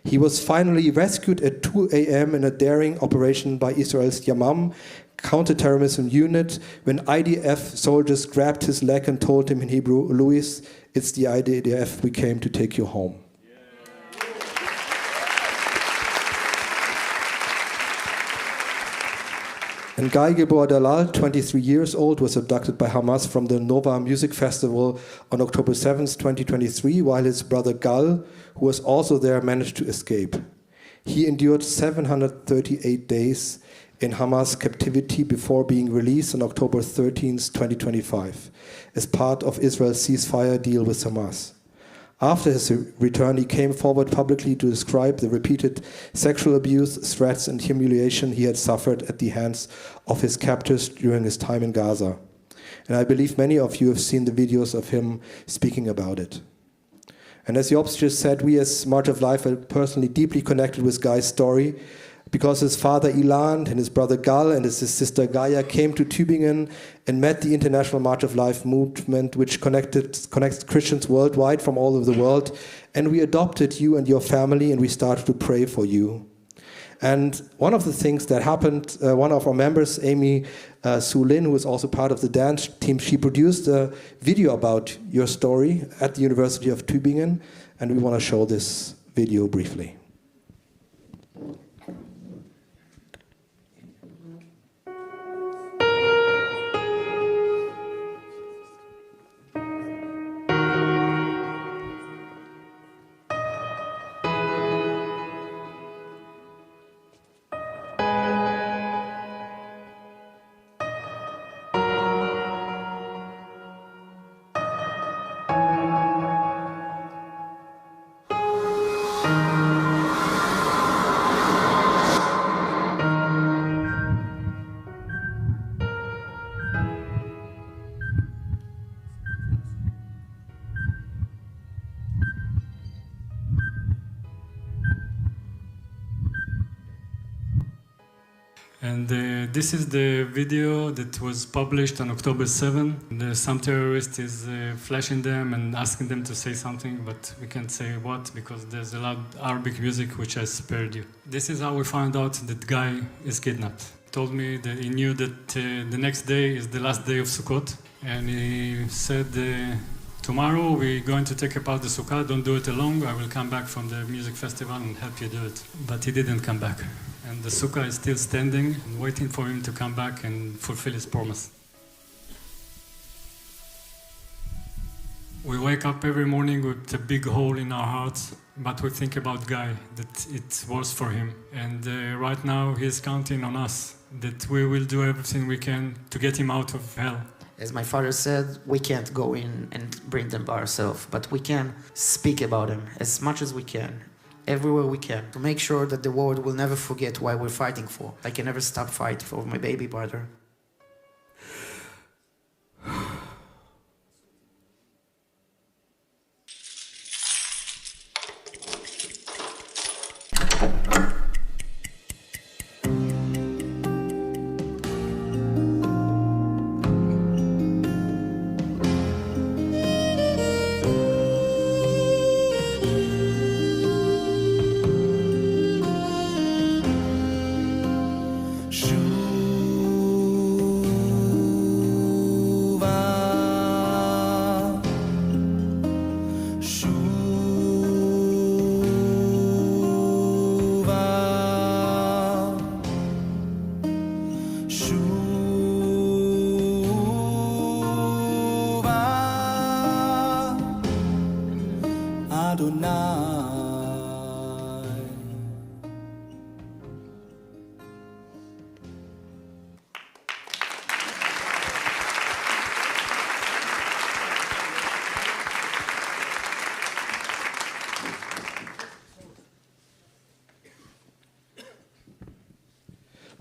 He was finally rescued at 2 a.m. in a daring operation by Israel's Yamam counter-terrorism unit when IDF soldiers grabbed his leg and told him in Hebrew, "Luis, it's the IDF, we came to take you home." And Guy Gilboa-Dalal, 23 years old, was abducted by Hamas from the Nova Music Festival on October 7th, 2023, while his brother Gal, who was also there, managed to escape. He endured 738 days in Hamas captivity before being released on October 13th, 2025, as part of Israel's ceasefire deal with Hamas. After his return, he came forward publicly to describe the repeated sexual abuse, threats, and humiliation he had suffered at the hands of his captors during his time in Gaza. And I believe many of you have seen the videos of him speaking about it. And as Jobs just said, we as March of Life are personally deeply connected with Guy's story, because his father Ilan and his brother Gal and his sister Gaia came to Tübingen and met the International March of Life movement, which connects Christians worldwide from all over the world. And we adopted you and your family, and we started to pray for you. And one of the things that happened, one of our members, Amy Sulin, who is also part of the dance team, she produced a video about your story at the University of Tübingen, and we want to show this video briefly. And this is the video that was published on October 7. Some terrorist is flashing them and asking them to say something, but we can't say what because there's a loud Arabic music which I spared you. This is how we found out that Guy is kidnapped. He told me that he knew that the next day is the last day of Sukkot, and he said, tomorrow we're going to take apart the sukkah, don't do it alone, I will come back from the music festival and help you do it. But he didn't come back. And the sukkah is still standing and waiting for him to come back and fulfill his promise. We wake up every morning with a big hole in our hearts, but we think about Guy, that it was for him. And right now he's counting on us, that we will do everything we can to get him out of hell. As my father said, we can't go in and bring them by ourselves, but we can speak about them as much as we can, everywhere we can, to make sure that the world will never forget why we're fighting for. I can never stop fighting for my baby brother.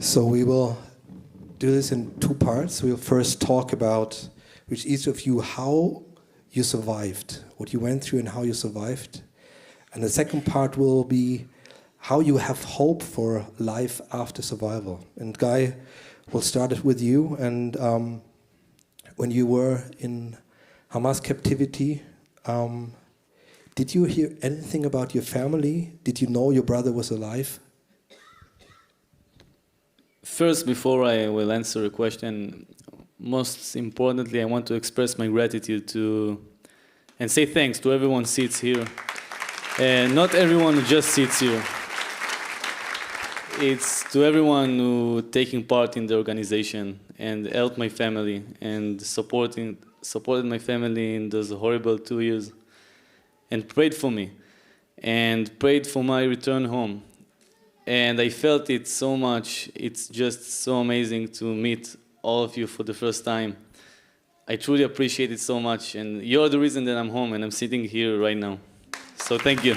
So we will do this in two parts. We'll first talk about, with each of you, how you survived, what you went through and how you survived. And the second part will be how you have hope for life after survival. And Guy, we'll start it with you. And when you were in Hamas captivity, did you hear anything about your family? Did you know your brother was alive? First, before I will answer a question, most importantly, I want to express my gratitude to and say thanks to everyone who sits here. Not everyone who just sits here. It's to everyone who taking part in the organization and helped my family and supported my family in those horrible 2 years and prayed for me and prayed for my return home. And I felt it so much. It's just so amazing to meet all of you for the first time. I truly appreciate it so much, and you're the reason that I'm home and I'm sitting here right now. So thank you.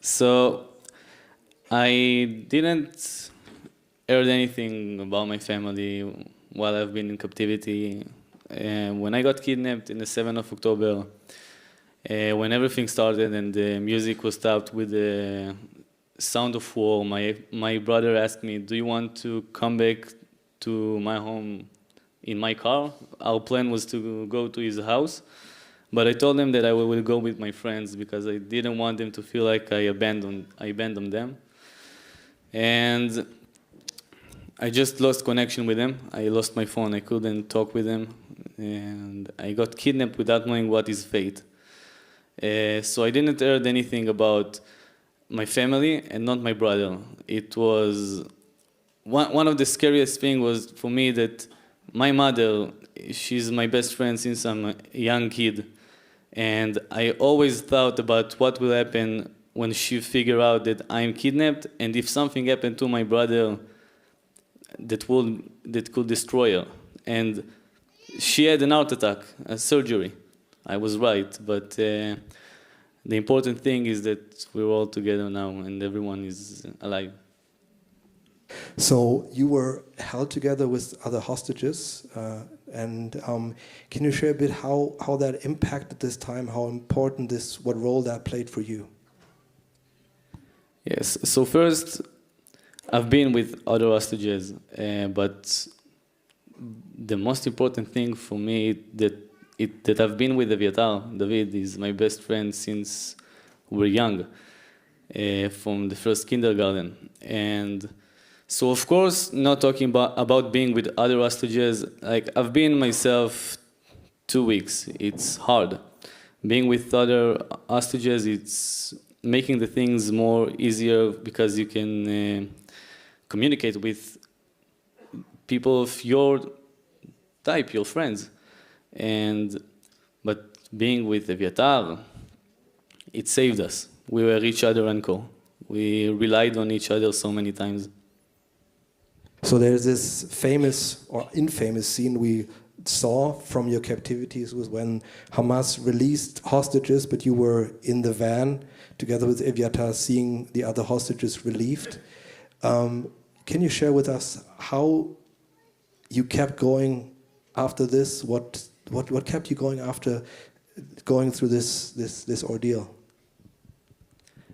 So I didn't heard anything about my family while I've been in captivity. When I got kidnapped in the 7th of October, when everything started and the music was stopped with the sound of war, my brother asked me, "Do you want to come back to my home in my car?" Our plan was to go to his house, but I told him that I will go with my friends because I didn't want them to feel like I abandoned them. And I just lost connection with them. I lost my phone. I couldn't talk with them. And I got kidnapped without knowing what is fate. So I didn't hear anything about my family and not my brother. It was one of the scariest things was for me that my mother, she's my best friend since I'm a young kid. And I always thought about what will happen when she figure out that I'm kidnapped, and if something happened to my brother that could destroy her. And she had an heart attack, a surgery. I was right, but the important thing is that we're all together now and everyone is alive. So you were held together with other hostages, and can you share a bit how that impacted this time, how important what role that played for you? Yes, so first, I've been with other hostages, but the most important thing for me that I've been with Aviatar. David is my best friend since we were young, from the first kindergarten. And so, of course, not talking about being with other hostages, like I've been myself 2 weeks. It's hard. Being with other hostages, it's making the things more easier because you can communicate with people of your type, your friends. But being with Aviatar, it saved us. We were each other anchor. We relied on each other so many times. So there's this famous or infamous scene we saw from your captivities was when Hamas released hostages, but you were in the van together with Aviatar seeing the other hostages relieved. Can you share with us how you kept going after this? What kept you going after going through this ordeal?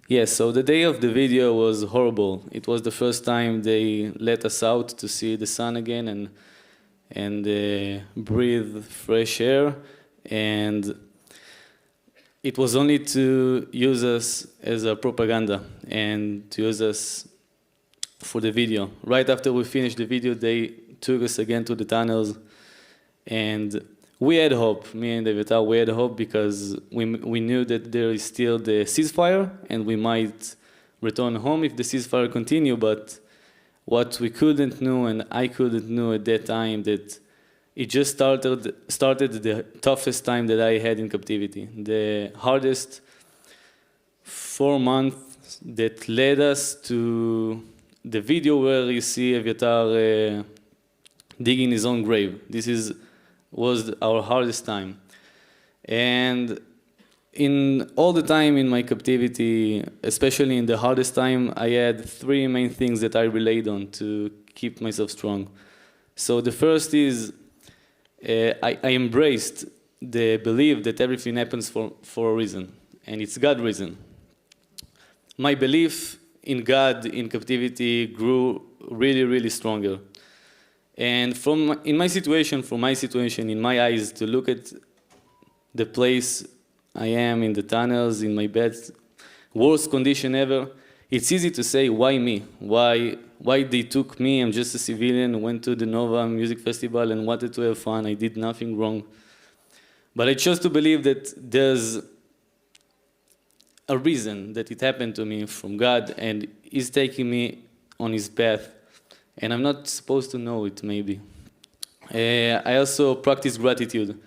Yes, so the day of the video was horrible. It was the first time they let us out to see the sun again and breathe fresh air. And it was only to use us as a propaganda and to use us for the video. Right after we finished the video, they took us again to the tunnels. And we had hope, me and Aviatar, we had hope because we knew that there is still the ceasefire and we might return home if the ceasefire continue. But what we couldn't know and I couldn't know at that time that it just started the toughest time that I had in captivity. The hardest 4 months that led us to the video where you see Aviatar digging his own grave. Was our hardest time. And in all the time in my captivity, especially in the hardest time, I had three main things that I relied on to keep myself strong. So the first is I embraced the belief that everything happens for a reason, and it's God's reason. My belief in God in captivity grew really, really stronger. And from my situation, in my eyes, to look at the place I am in the tunnels, in my bed, worst condition ever, it's easy to say, why me? Why they took me? I'm just a civilian, went to the Nova Music Festival and wanted to have fun. I did nothing wrong. But I chose to believe that there's a reason that it happened to me from God, and He's taking me on His path. And I'm not supposed to know it, maybe. I also practice gratitude.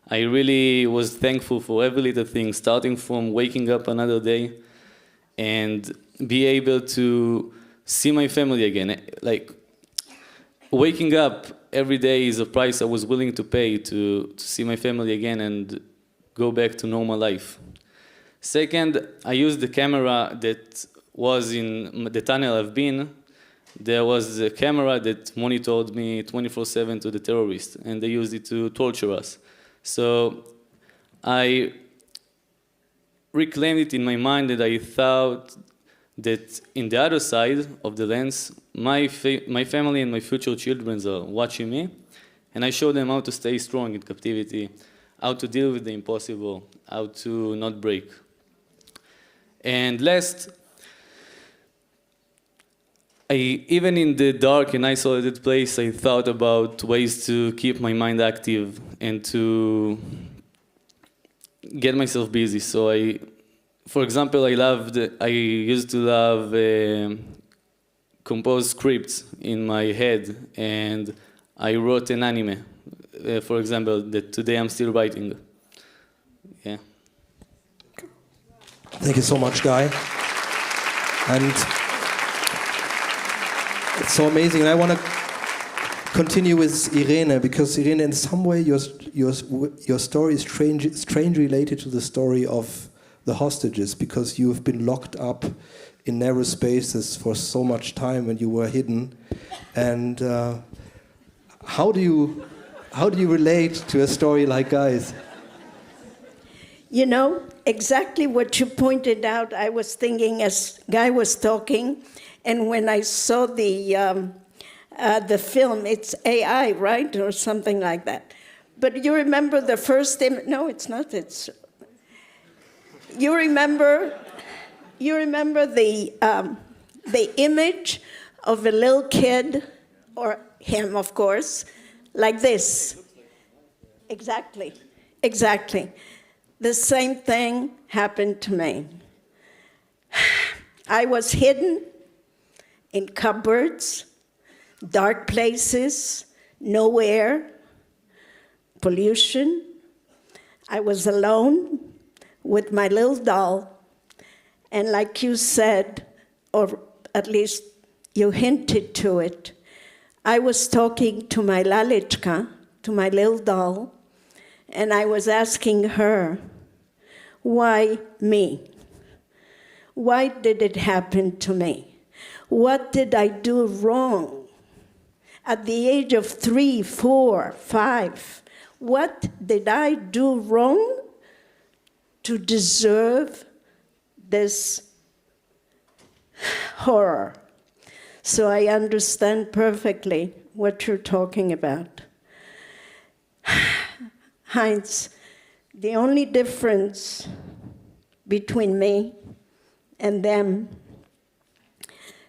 I really was thankful for every little thing, starting from waking up another day and be able to see my family again. Like, waking up every day is a price I was willing to pay to see my family again and go back to normal life. Second, I used the camera that was in the tunnel I've been. There was a camera that monitored me 24/7 to the terrorists, and they used it to torture us. So I reclaimed it in my mind, that I thought that in the other side of the lens, my family and my future children are watching me, and I showed them how to stay strong in captivity, how to deal with the impossible, how to not break. And last, even in the dark and isolated place, I thought about ways to keep my mind active and to get myself busy. So for example, I used to love compose scripts in my head, and I wrote an anime, for example, that today I'm still writing. Yeah. Thank you so much, Guy. And it's so amazing. And I want to continue with Irene, because Irene, in some way, your story is strange related to the story of the hostages, because you have been locked up in narrow spaces for so much time when you were hidden. And how do you relate to a story like Guy's? You know, exactly what you pointed out, I was thinking as Guy was talking, and when I saw the film, it's AI, right, or something like that. But you remember the first image? No, it's not. You remember the image of a little kid, or him, of course, like this. Exactly. The same thing happened to me. I was hidden in cupboards, dark places, no air, pollution. I was alone with my little doll. And like you said, or at least you hinted to it, I was talking to my Lalichka, to my little doll, and I was asking her, why me? Why did it happen to me? What did I do wrong? At the age of 3, 4, 5, what did I do wrong to deserve this horror? So I understand perfectly what you're talking about. Heinz, the only difference between me and them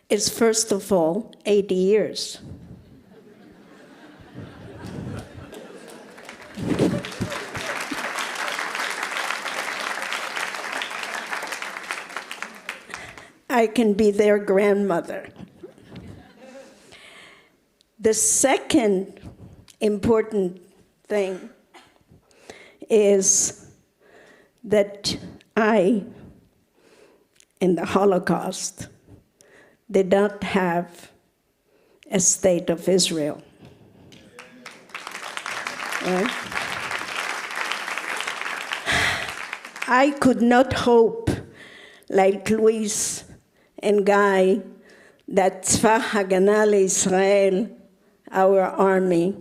is, first of all, 80 years. I can be their grandmother. The second important thing is that I, in the Holocaust, did not have a state of Israel. Right? I could not hope, like Luis and Guy, that Tzva Haganah Israel, our army,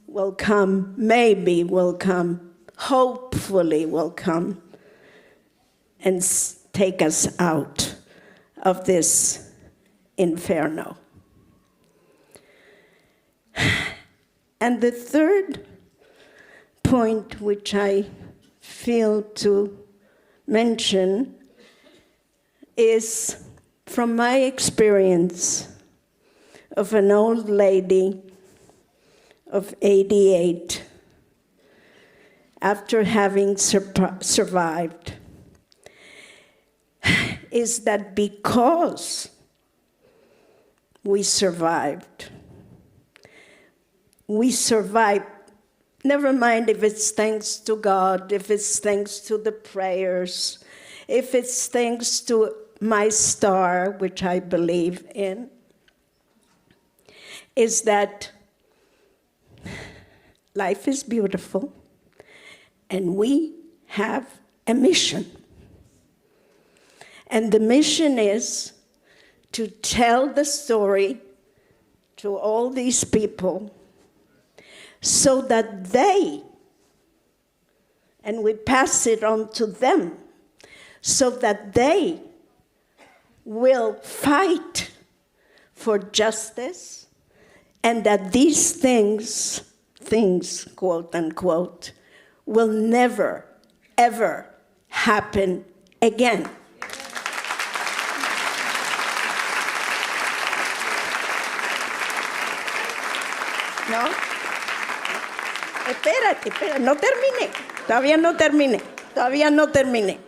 will come, maybe will come, hopefully will come, and take us out of this inferno. And the third point which I feel to mention is from my experience of an old lady of 88 after having survived, is that because we survived, never mind if it's thanks to God, if it's thanks to the prayers, if it's thanks to my star, which I believe in, is that life is beautiful and we have a mission. And the mission is to tell the story to all these people so that they, and we pass it on to them, so that they will fight for justice, and that these things, quote unquote, will never, ever happen again. ¿No? Espérate, no terminé. Todavía no terminé.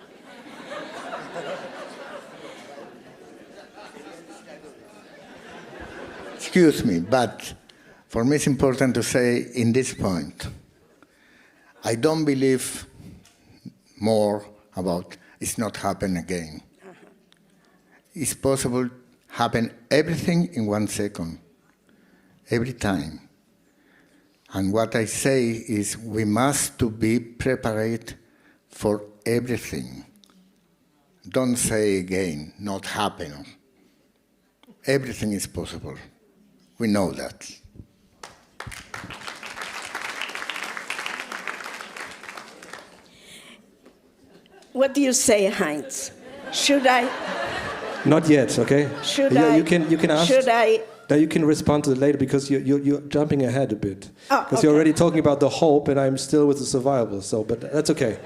Excuse me, but for me it's important to say in this point, I don't believe more about it's not happen again. It's possible happen everything in 1 second, every time. And what I say is we must to be prepared for everything. Don't say again, not happen. Everything is possible. We know that. What do you say, Heinz? Should I? Not yet, okay? Should I? You can ask. Should I? Now you can respond to it later because you're jumping ahead a bit. Because Okay. you're already talking about the hope, and I'm still with the survival. So, but that's okay.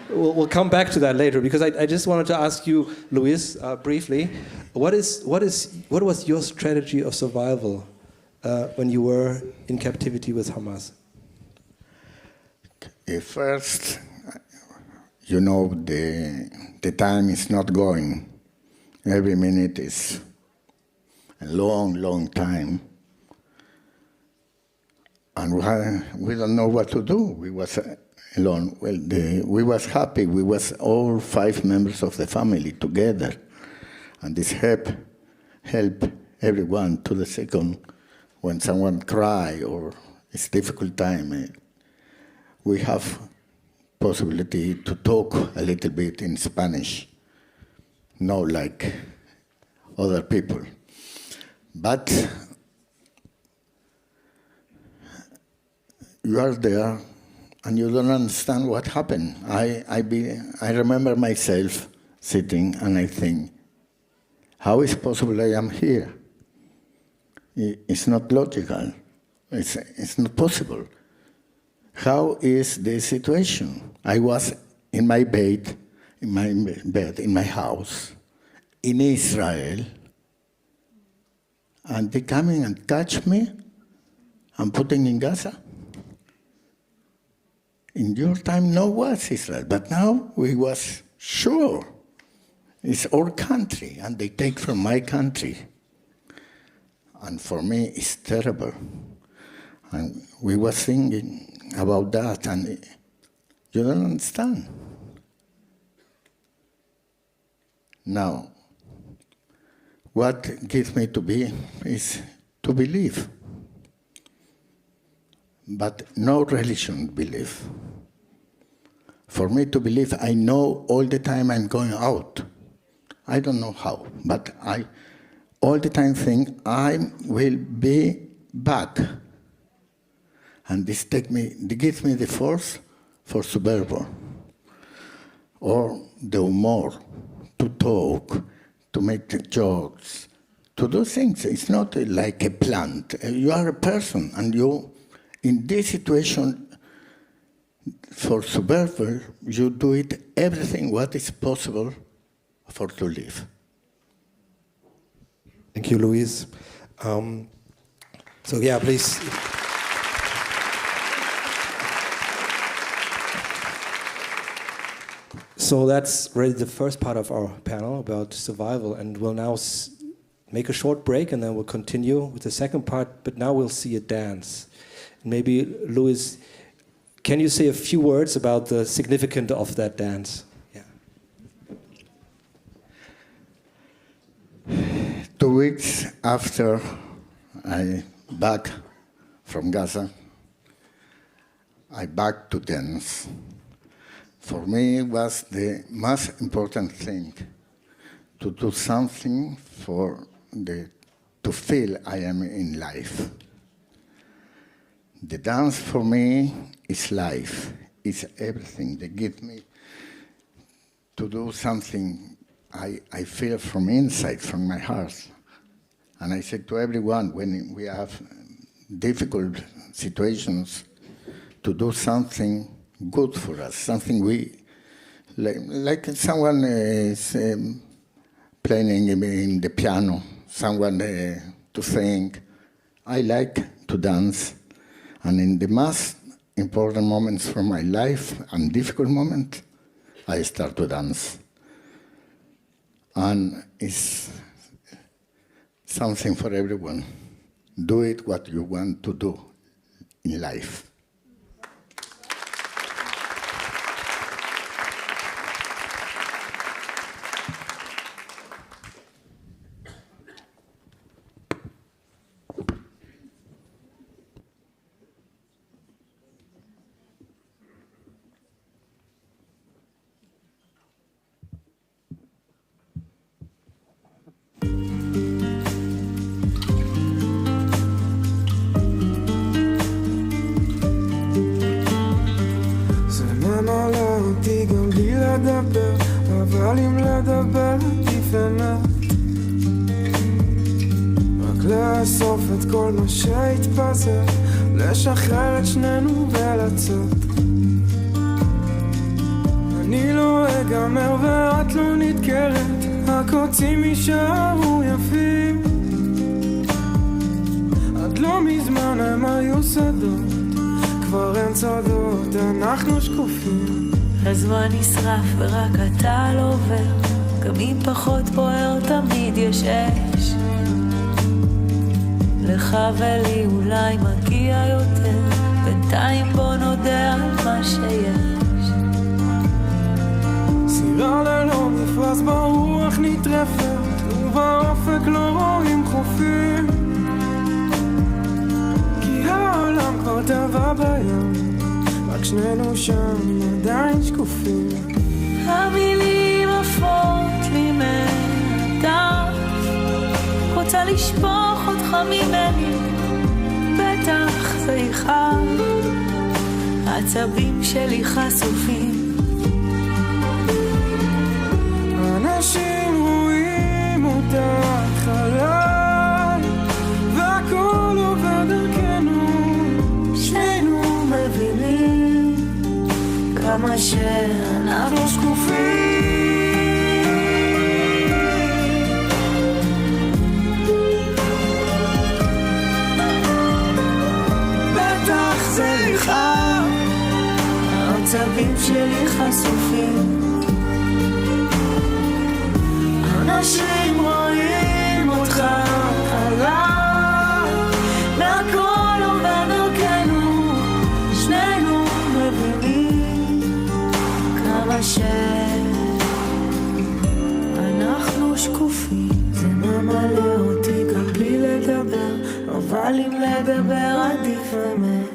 We'll come back to that later because I just wanted to ask you, Luis, briefly, what was your strategy of survival when you were in captivity with Hamas? First, you know, the time is not going. Every minute is a long, long time. And we don't know what to do. We was alone. Well, we was happy. We was all 5 members of the family together. And this help everyone to the second when someone cry or it's difficult time. We have possibility to talk a little bit in Spanish, not like other people. But you are there and you don't understand what happened. I remember myself sitting and I think, how is possible I am here? It's not logical. It's not possible. How is the situation? I was in my bed, in my house, in Israel, and they coming and catch me and putting in Gaza. In your time, no was Israel, but now we was sure. It's our country, and they take from my country. And for me, it's terrible. And we were thinking about that, and you don't understand. Now, what gives me to be is to believe. but no religion belief. For me to believe, I know all the time I'm going out. I don't know how, but I all the time think I will be back. And this gives me the force for survival, or the humor, to talk, to make the jokes, to do things. It's not like a plant. You are a person, and you, in this situation, for survival, you do it everything what is possible for to live. Thank you, Luis. So yeah, please. So that's really the first part of our panel about survival, and we'll now make a short break, and then we'll continue with the second part. But now we'll see a dance. Maybe, Luis, can you say a few words about the significance of that dance? Yeah. 2 weeks after I back from Gaza, I back to dance. For me, it was the most important thing to do something to feel I am in life. The dance for me is life, it's everything. They give me to do something I feel from inside, from my heart. And I said to everyone, when we have difficult situations, to do something good for us, something we, like someone is playing in the piano, someone to sing. I like to dance. And in the most important moments from my life and difficult moments, I start to dance. And it's something for everyone. Do it what you want to do in life. אבל אם לדבר עדיף אמת, רק לאסוף את כל מה שהתפזר, לשחרר את שנינו ולצאת. אני לא אגמר ואת לא נתקרת, הקוצים יישארו יפים. עד לא מזמן הם היו שדות, כבר אין צדות, אנחנו שקופים. הזמן נשרף ורק אתה לא עובר, גם אם פחות בוער תמיד יש אש. לך ולי אולי מגיע יותר, בינתיים בוא נודה על מה שיש. סירה ללא מפרש ברוח נטרפת, ובאופק לא רואים חופים, כי העולם כבר טבע בים, רק שנינו שם עדיין שקופים. המילים עפות לי מהדף, רוצה לשפוך אותך ממני, בטח זה איחר, העצבים שלי חשופים. אנשים רואים אותך עליי, והכל עובר דרכנו, שנינו מבינים כמה שאנחנו שקופים. בטח זה איחר, העצבים שלי חשופים. אנשים רואים אותך עליי, והכל עובר דרכנו, שנינו מבינים כמה שאנחנו שקופים. זה ממלא אותי גם בלי לדבר, אבל אם לדבר עדיף כסף אמת.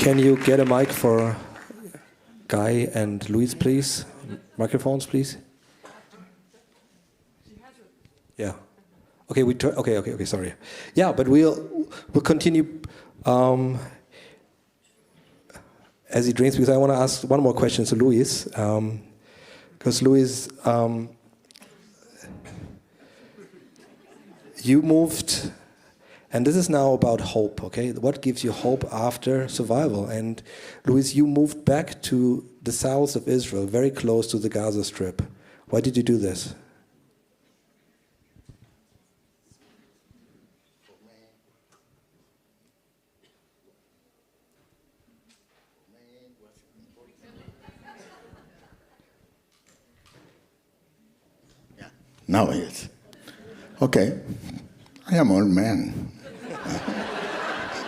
Can you get a mic for Guy and Luis, please? Microphones, please. Yeah. Okay. Okay. Sorry. Yeah, but we'll continue as he drinks, because I want to ask one more question to Luis, because Luis, you moved. And this is now about hope, okay? What gives you hope after survival? And Luis, you moved back to the south of Israel, very close to the Gaza Strip. Why did you do this? Now yes. Okay. I am old man.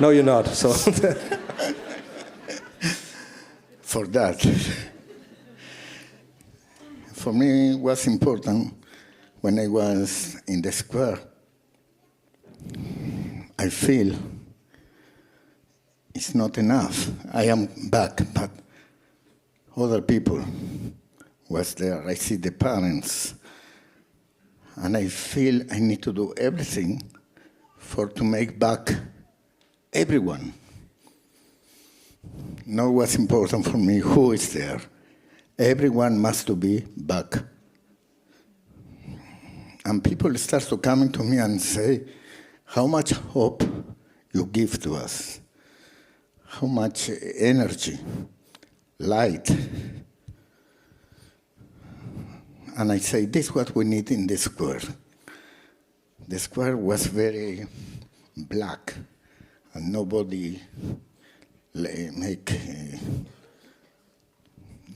No, you're not. So for that, for me, it was important when I was in the square. I feel it's not enough. I am back, but other people was there. I see the parents, and I feel I need to do everything to make back everyone. Now what's important for me, who is there? Everyone must to be back. And people start to come to me and say, how much hope you give to us, how much energy, light. And I say, this is what we need in the square. The square was very black, and nobody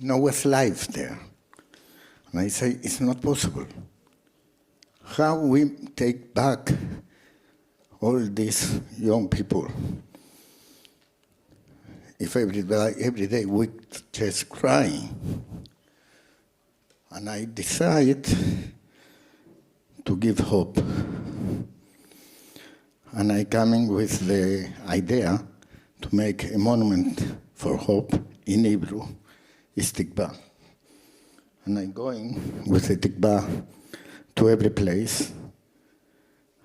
no was life there. And I say, it's not possible. How we take back all these young people if every day we just crying? And I decide to give hope. And I coming with the idea to make a monument for hope in Hebrew, is tikva. And I'm going with the tikva to every place,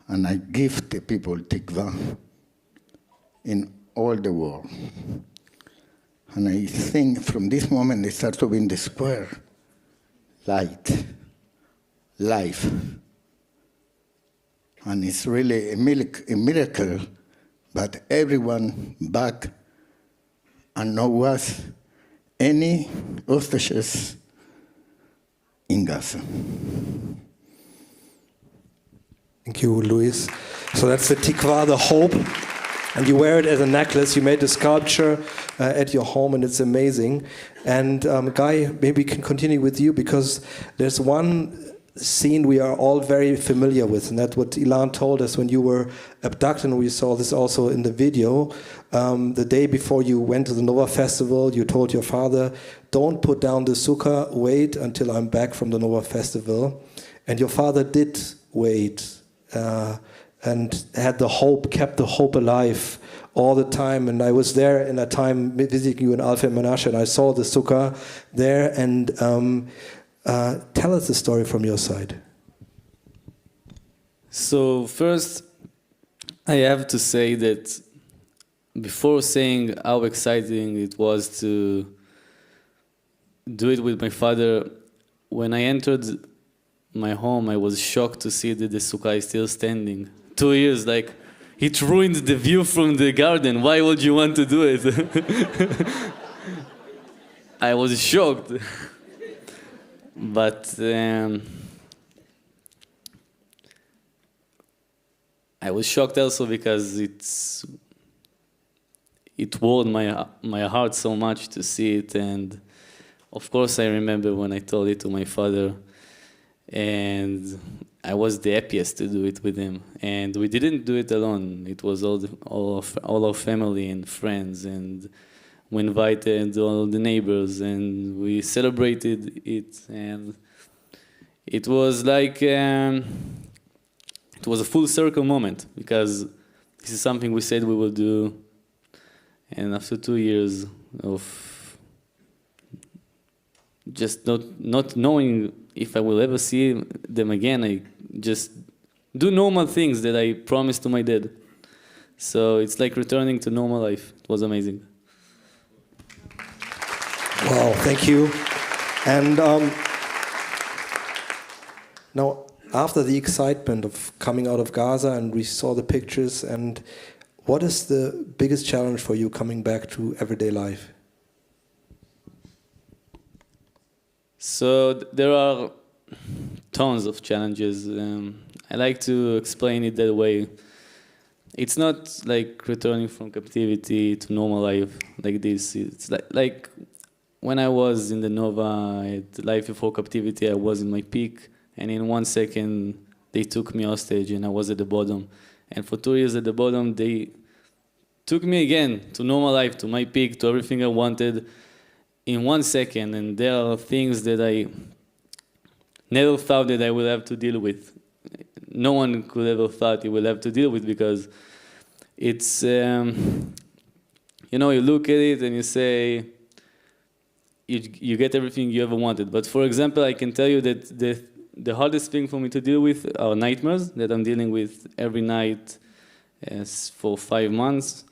and I give the people tikva in all the world. And I think from this moment they start to be in the square, light, life. And it's really a miracle, but everyone back and no was any hostages in Gaza. Thank you, Luis. So that's the tikva, the hope. And you wear it as a necklace. You made the sculpture at your home, and it's amazing. And Guy, maybe we can continue with you, because there's one scene we are all very familiar with, and that's what Ilan told us when you were abducted, and we saw this also in the video. The day before you went to the Nova Festival, you told your father, don't put down the sukkah, wait until I'm back from the Nova Festival. And your father did wait, and had the hope, kept the hope alive all the time. And I was there in a time visiting you in Alpha Menashe, and I saw the sukkah there. And tell us the story from your side. So first, I have to say that before saying how exciting it was to do it with my father, when I entered my home, I was shocked to see that the sukkah is still standing. 2 years, like, it ruined the view from the garden. Why would you want to do it? I was shocked. But I was shocked also because it warmed my heart so much to see it. And of course I remember when I told it to my father, and I was the happiest to do it with him. And we didn't do it alone. It was all our family and friends, and we invited all the neighbors, and we celebrated it. And it was like it was a full circle moment, because this is something we said we will do. And after 2 years of just not knowing if I will ever see them again, I just do normal things that I promised to my dad. So it's like returning to normal life. It was amazing. Wow, thank you. And now, after the excitement of coming out of Gaza, and we saw the pictures, and what is the biggest challenge for you coming back to everyday life? So there are tons of challenges. I like to explain it that way. It's not like returning from captivity to normal life like this. It's like when I was in the Nova, at life before captivity, I was in my peak, and in 1 second they took me hostage and I was at the bottom. And for 2 years at the bottom, they took me again to normal life, to my peak, to everything I wanted in 1 second. And there are things that I never thought that I would have to deal with. No one could ever thought you will have to deal with, because it's, you look at it and you say, you get everything you ever wanted. But for example, I can tell you that the hardest thing for me to deal with are nightmares that I'm dealing with every night for 5 months.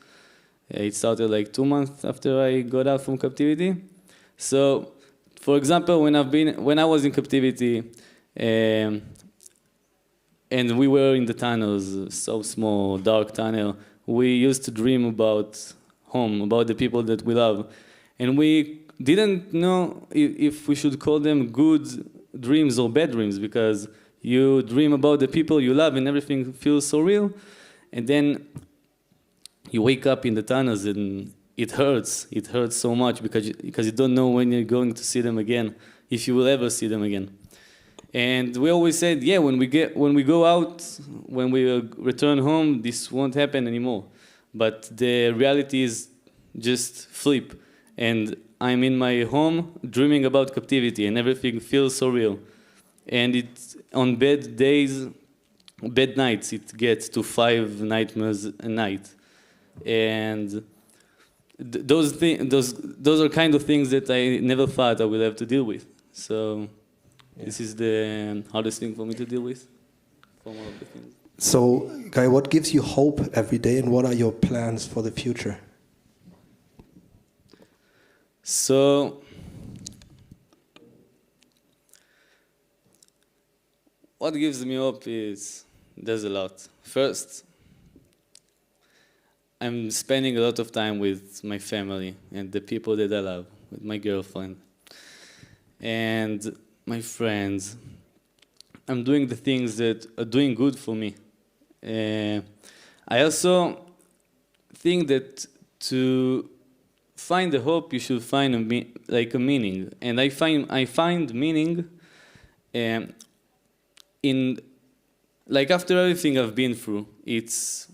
It started like 2 months after I got out from captivity. So, for example, when I was in captivity, and we were in the tunnels, so small, dark tunnel, we used to dream about home, about the people that we love. And we didn't know if we should call them good dreams or bad dreams, because you dream about the people you love and everything feels so real. And then you wake up in the tunnels and it hurts. It hurts so much because you don't know when you're going to see them again, if you will ever see them again. And we always said, yeah, when we go out, when we return home, this won't happen anymore. But the reality is just flip. And I'm in my home dreaming about captivity, and everything feels so real. And it's on bad days, bad nights, it gets to 5 nightmares a night. And those are kind of things that I never thought I would have to deal with. So this is the hardest thing for me to deal with from all of the things. So, Guy, what gives you hope every day, and what are your plans for the future? So, what gives me hope is, there's a lot. First, I'm spending a lot of time with my family and the people that I love, with my girlfriend and my friends. I'm doing the things that are doing good for me. I also think that to find the hope, you should find a meaning. And I find meaning after everything I've been through, it's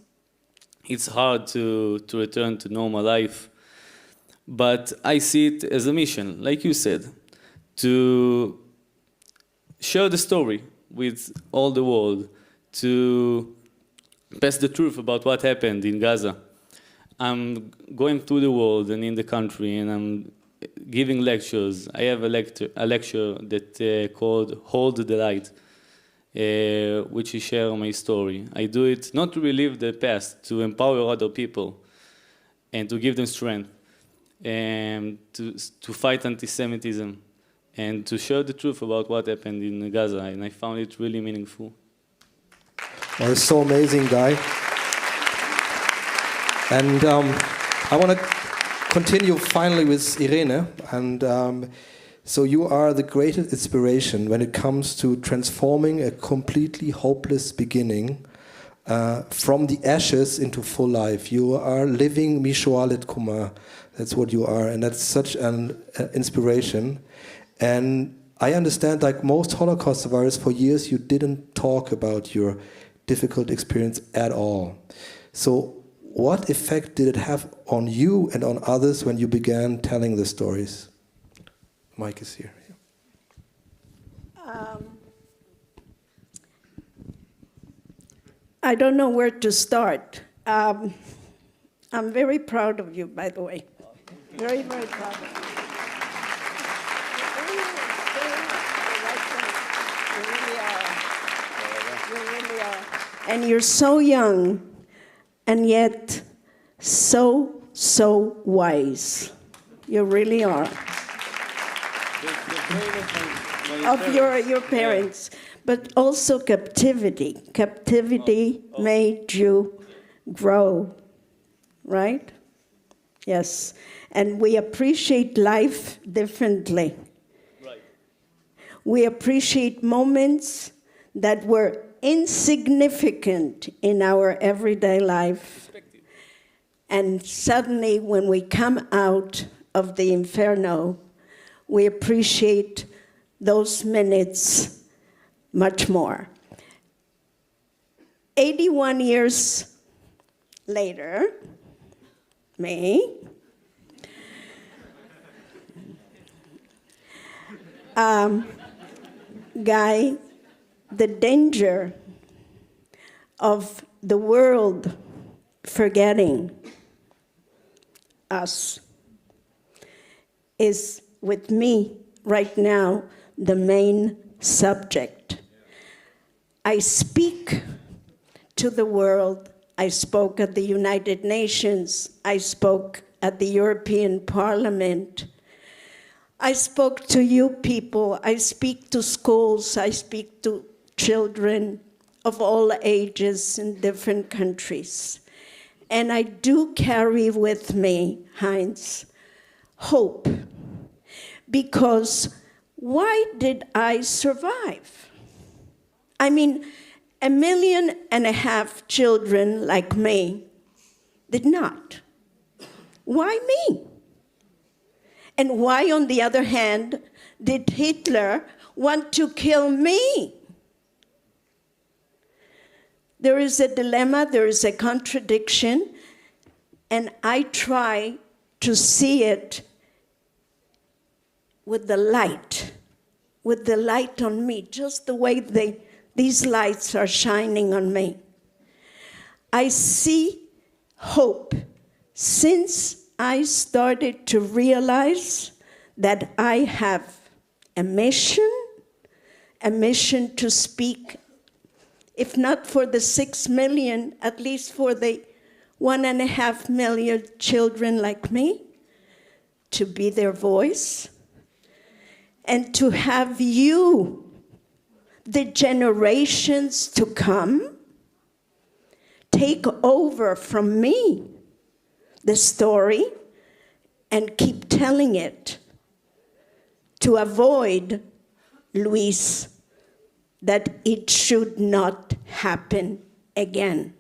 hard to return to normal life. But I see it as a mission, like you said, to share the story with all the world, to pass the truth about what happened in Gaza. I'm going through the world and in the country, and I'm giving lectures. I have a lecture that called Hold the Light, which is share my story. I do it not to relive the past, to empower other people and to give them strength, and to fight anti-Semitism and to share the truth about what happened in Gaza. And I found it really meaningful. Well, it's so amazing, Guy. And I want to continue finally with Irene. And so you are the greatest inspiration when it comes to transforming a completely hopeless beginning from the ashes into full life. You are living Mishoah Letkuma. That's what you are, and that's such an inspiration. And I understand, like most Holocaust survivors, for years you didn't talk about your difficult experience at all. So what effect did it have on you and on others when you began telling the stories? Mike is here. I don't know where to start. I'm very proud of you, by the way. Very, very proud of you. You really are. And you're so young, and yet so wise. You really are. Of your parents. But also captivity. Captivity made you grow, right? Yes. And we appreciate life differently. Right. We appreciate moments that were insignificant in our everyday life. And suddenly, when we come out of the inferno, we appreciate those minutes much more. 81 years later, Guy, the danger of the world forgetting us is, with me right now, the main subject. I speak to the world. I spoke at the United Nations. I spoke at the European Parliament. I spoke to you people. I speak to schools. I speak to children of all ages in different countries. And I do carry with me, Heinz, hope. Because why did I survive? I mean, 1.5 million children like me did not. Why me? And why, on the other hand, did Hitler want to kill me? There is a dilemma, there is a contradiction, and I try to see it with the light on me, just the way these lights are shining on me. I see hope since I started to realize that I have a mission to speak, if not for the 6 million, at least for the 1.5 million children like me, to be their voice, and to have you, the generations to come, take over from me the story and keep telling it, to avoid, Luis, that it should not happen again.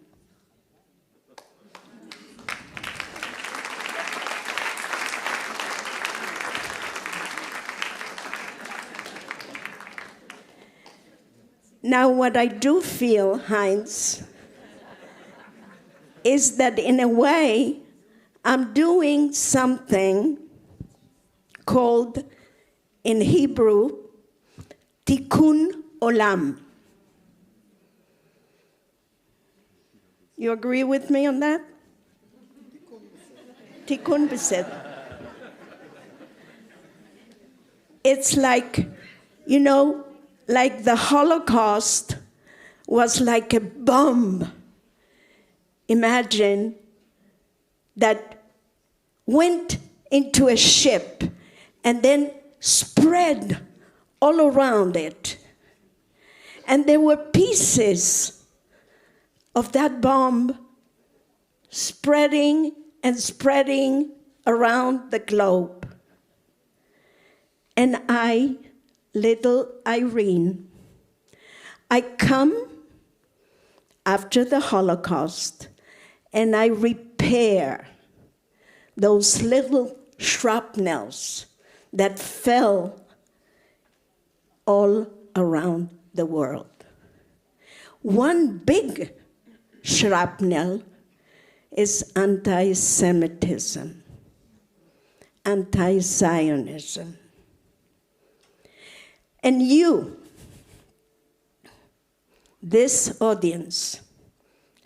Now, what I do feel, Heinz, is that in a way, I'm doing something called, in Hebrew, tikkun olam. You agree with me on that? Tikkun beseder. It's like, you know, like the Holocaust was like a bomb. Imagine that went into a ship and then spread all around it. And there were pieces of that bomb spreading and spreading around the globe. And I, little Irene, I come after the Holocaust and I repair those little shrapnels that fell all around the world. One big shrapnel is anti-Semitism, anti-Zionism. And you, this audience,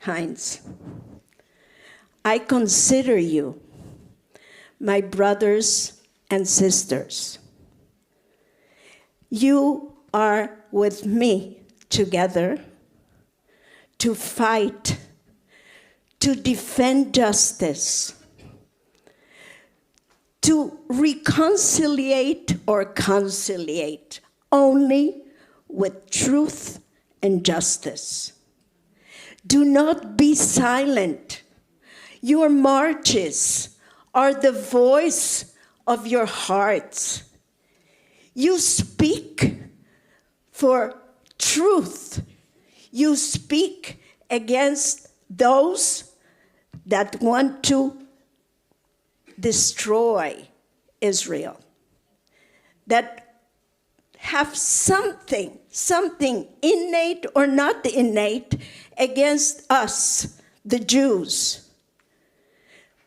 Heinz, I consider you my brothers and sisters. You are with me together to fight, to defend justice, to reconciliate or conciliate only with truth and justice. Do not be silent. Your marches are the voice of your hearts. You speak for truth. You speak against those that want to destroy Israel, that have something innate or not innate against us, the Jews.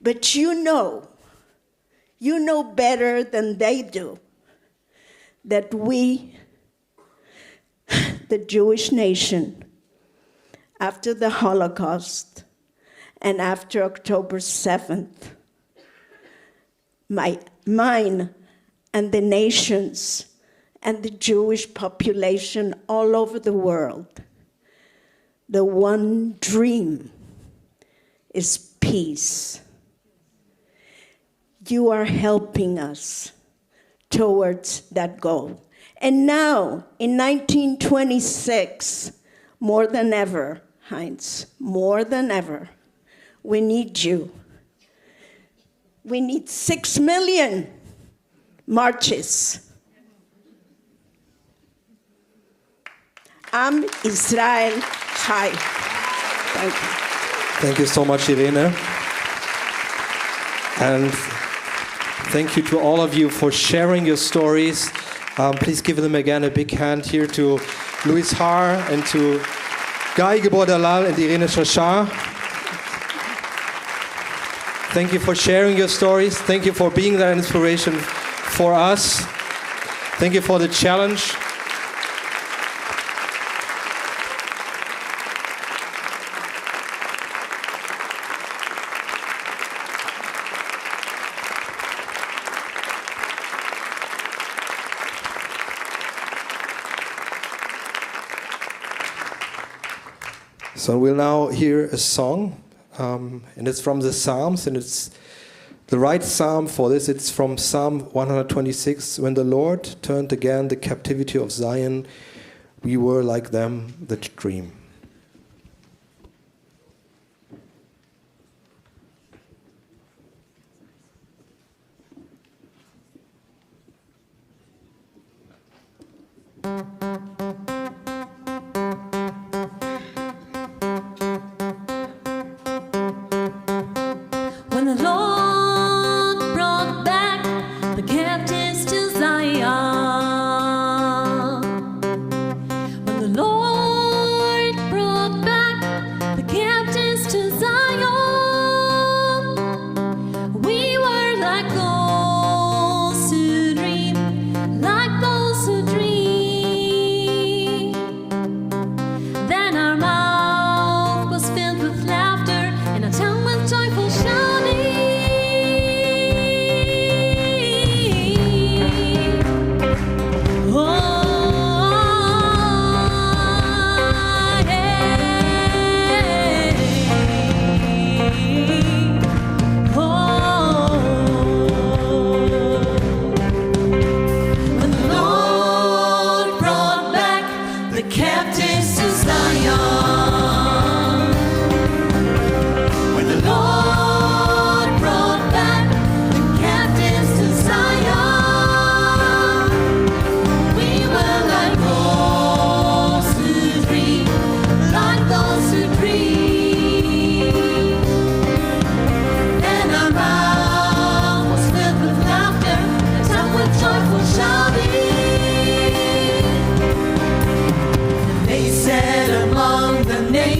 But you know better than they do, that we, the Jewish nation, after the Holocaust and after October 7th, mine and the nations and the Jewish population all over the world, the one dream is peace. You are helping us towards that goal. And now, in 1926, more than ever, Heinz, more than ever, we need you. We need 6 million marches. Am Israel Chai. Thank you. Thank you so much, Irene. And thank you to all of you for sharing your stories. Please give them again a big hand here to Luis Har and to Gilboa-Dalal and Irene Shashar. Thank you for sharing your stories. Thank you for being that inspiration for us. Thank you for the challenge. So we'll now hear a song, and it's from the Psalms, and it's the right psalm for this. It's from Psalm 126. When the Lord turned again the captivity of Zion, we were like them that dream. When the Lord brought back the captives to Zion, when the Lord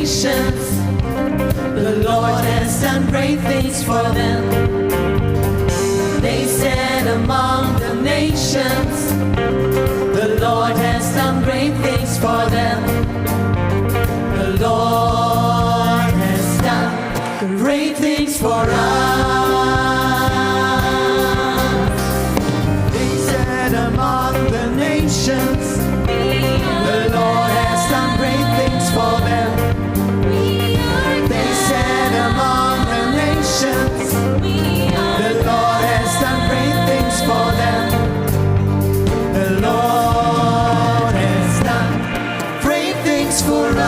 nations. The Lord has done great things for them. They said among the nations, the Lord has done great things for them. The Lord has done great things for us. They said among the nations, the Lord has done great things for them. They said among the nations, the Lord has done great things for them. The Lord has done great things for us.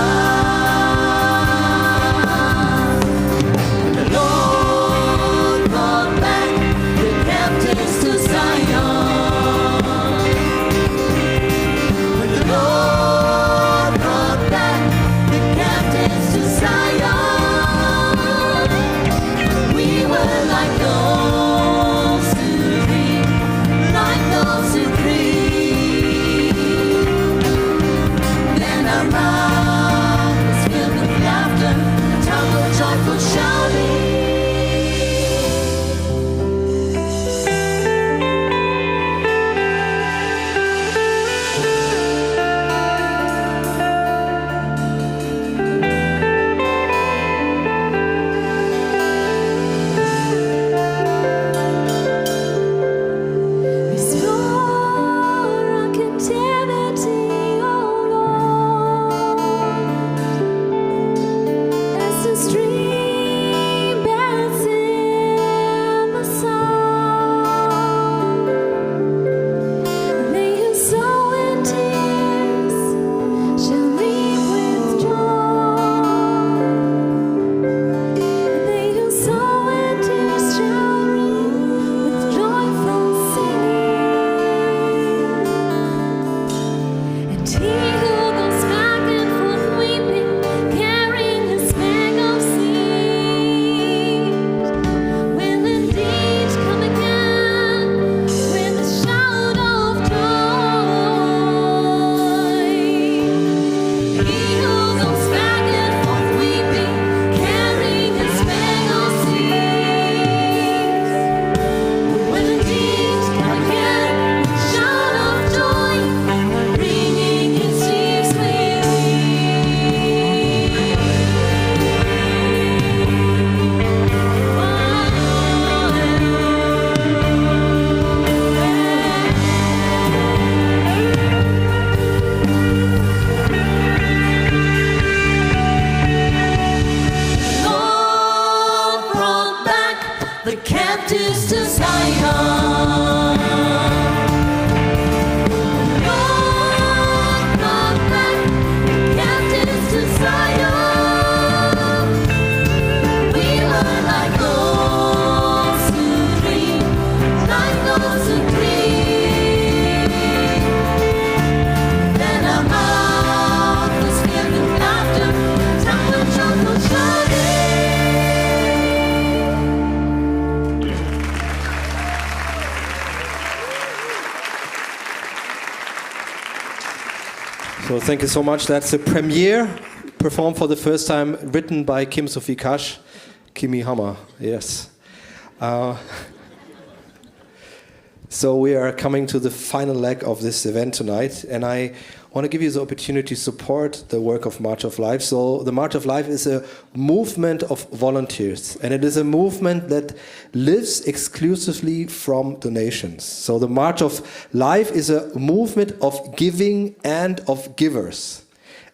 The Lord brought back the captives to Zion. The Lord brought back the captives to Zion. We were like those who reap, like those who grieve. Then our mouth was filled with laughter, tongue of joyful shouting. Restore our captivity, O Lord, as the stream bends in the sun. They who sow in tears shall reap with joy. They who sow in tears shall reap with joyful singing. And he who goes back and forth weeping, carrying his bag of seed, will indeed come again with a shout of joy. He who goes back and forth weeping, carrying his bag of seed, will indeed come again with a shout of joy, bringing his sheaves with Lord brought back the captives to Zion. Lord brought back the captives to Zion. We were like those who dream, like those who dream. Then our mouth was filled with laughter, tongue with joyful shouting. So thank you so much. That's a premiere, performed for the first time, written by Kim Sophie Kasch. Kimi Hammer, yes. So we are coming to the final leg of this event tonight, and I want to give you the opportunity to support the work of March of Life. So the March of Life is a movement of volunteers, and it is a movement that lives exclusively from donations. So the March of Life is a movement of giving and of givers.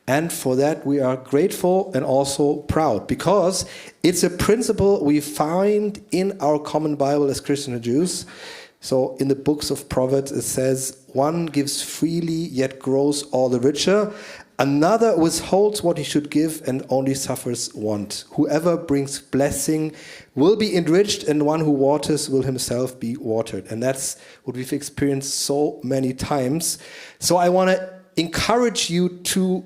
And for that we are grateful and also proud, because it's a principle we find in our common Bible as Christians and Jews. So in the books of Proverbs it says, one gives freely yet grows all the richer. Another withholds what he should give and only suffers want. Whoever brings blessing will be enriched, and one who waters will himself be watered. And that's what we've experienced so many times. So I want to encourage you to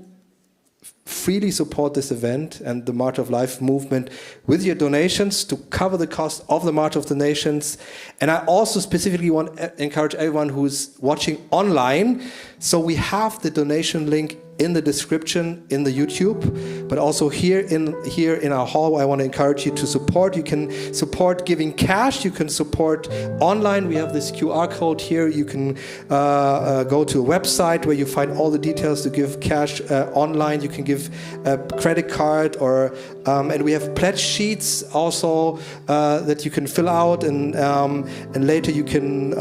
freely support this event and the March of Life movement with your donations to cover the cost of the March of the Nations. And I also specifically want to encourage everyone who's watching online. So we have the donation link in the description in the YouTube, but also here in our hall. I want to encourage you to support. You can support giving cash. You can support online. We have this QR code here. You can go to a website where you find all the details to give cash online. You can give a credit card and we have pledge sheets also that you can fill out and later you can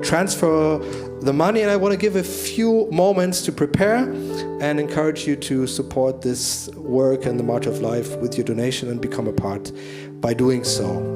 transfer the money. And I want to give a few moments to prepare and encourage you to support this work and the March of Life with your donation and become a part by doing so.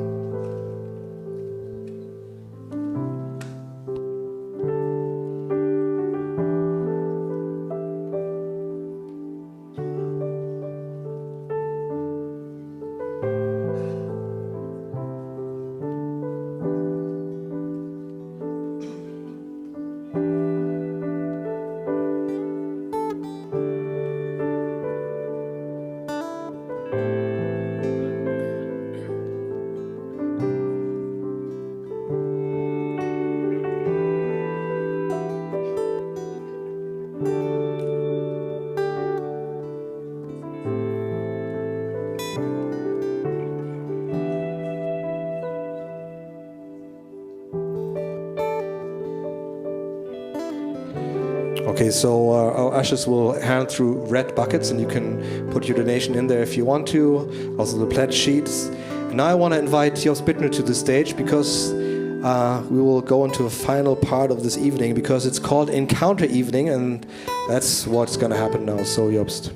Okay, so our ushers will hand through red buckets and you can put your donation in there if you want to, also the pledge sheets. And now I want to invite Jost Bittner to the stage because we will go into a final part of this evening because it's called Encounter Evening and that's what's going to happen now. So Jost.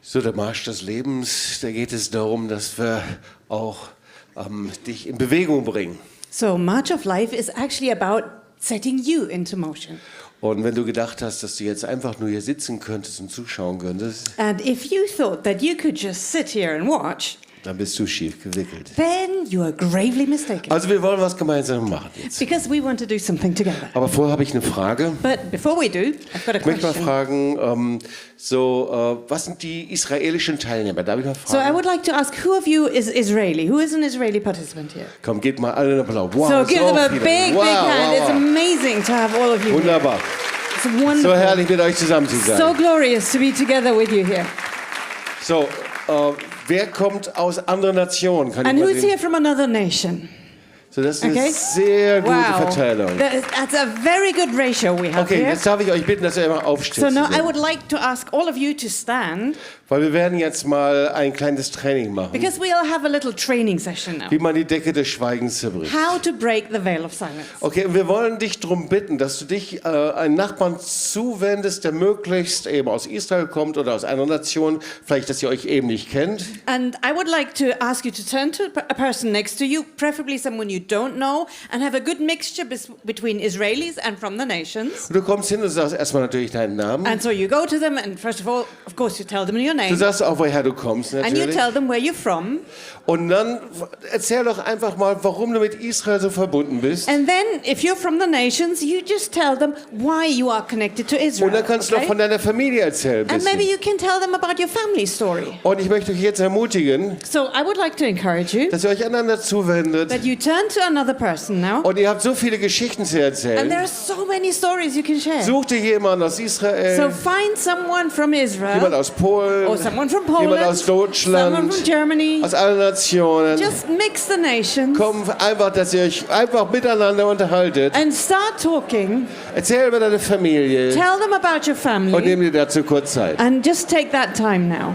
So, der Marsch des Lebens, da geht es darum, dass wir auch dich in Bewegung bringen. So, March of Life is actually about setting you into motion. Und wenn du gedacht hast, dass du jetzt einfach nur hier sitzen könntest und zuschauen könntest, And if you thought that you could just sit here and watch, dann bist du schief gewickelt. then you are gravely mistaken. Also wir wollen was gemeinsam machen jetzt. Because we want to do something together. Aber vorher habe ich eine Frage. But before we do, I've got a Ich möchte mal question. fragen, was sind die israelischen Teilnehmer? Darf ich mal So I fragen? would like to ask, who of you is Israeli? Who is an Israeli participant here? Komm, gebt mal alle einen Applaus. Wow, So give them a viele. big, Wow, big hand. wow, It's wow. amazing to have all of you here. Wunderbar. It's So wonderful. herrlich mit euch zusammen zu sein. So glorious to be together with you here. So, wer kommt aus anderen Nationen? Kann And ich mal who's sehen? here from another nation? So, das ist eine Okay. sehr gute Verteilung. That's a very good ratio we have Okay, here. jetzt darf ich euch bitten, dass ihr immer aufsteht. So now I zusammen. would like to ask all of you to stand Weil wir werden jetzt mal ein kleines Training machen, because we'll have a little training session now. wie man die Decke des Schweigens zerbricht. How to break the veil of silence. Okay, und wir wollen dich darum bitten, dass du dich einem Nachbarn zuwendest, der möglichst eben aus Israel kommt oder aus einer Nation, vielleicht, dass ihr euch eben nicht kennt. And I would like to ask you to turn to a person next to you, preferably someone you don't know, and have a good mixture between Israelis and from the nations. Und du kommst hin und sagst erstmal natürlich deinen Namen. And so you go to them, and first of all, of course, you tell them your Du name. sagst auch, woher du kommst And you natürlich. tell them where you're from. Und dann erzähl doch einfach mal, warum du mit Israel so verbunden bist. And then, if you're from the nations, you just tell them why you are connected to Israel. Und dann kannst du noch okay? von deiner Familie erzählen. ein And maybe bisschen. you can tell them about your family story. Und ich möchte euch jetzt ermutigen, So I would like to encourage you dass ihr euch einander zuwendet. that you turn to another person now. Und ihr habt so viele Geschichten zu And there erzählen. are so many stories you can share. Such dir jemanden aus So Israel, find someone from jemand Israel, aus Polen, or someone from Poland, jemand aus someone Deutschland, from Germany. aus allen Nationen. Just mix the nations Komm einfach, dass ihr euch einfach miteinander unterhaltet. and start talking. Erzähl über deine Familie Tell them about your und family nimm dir dazu kurz Zeit. and just take that time now.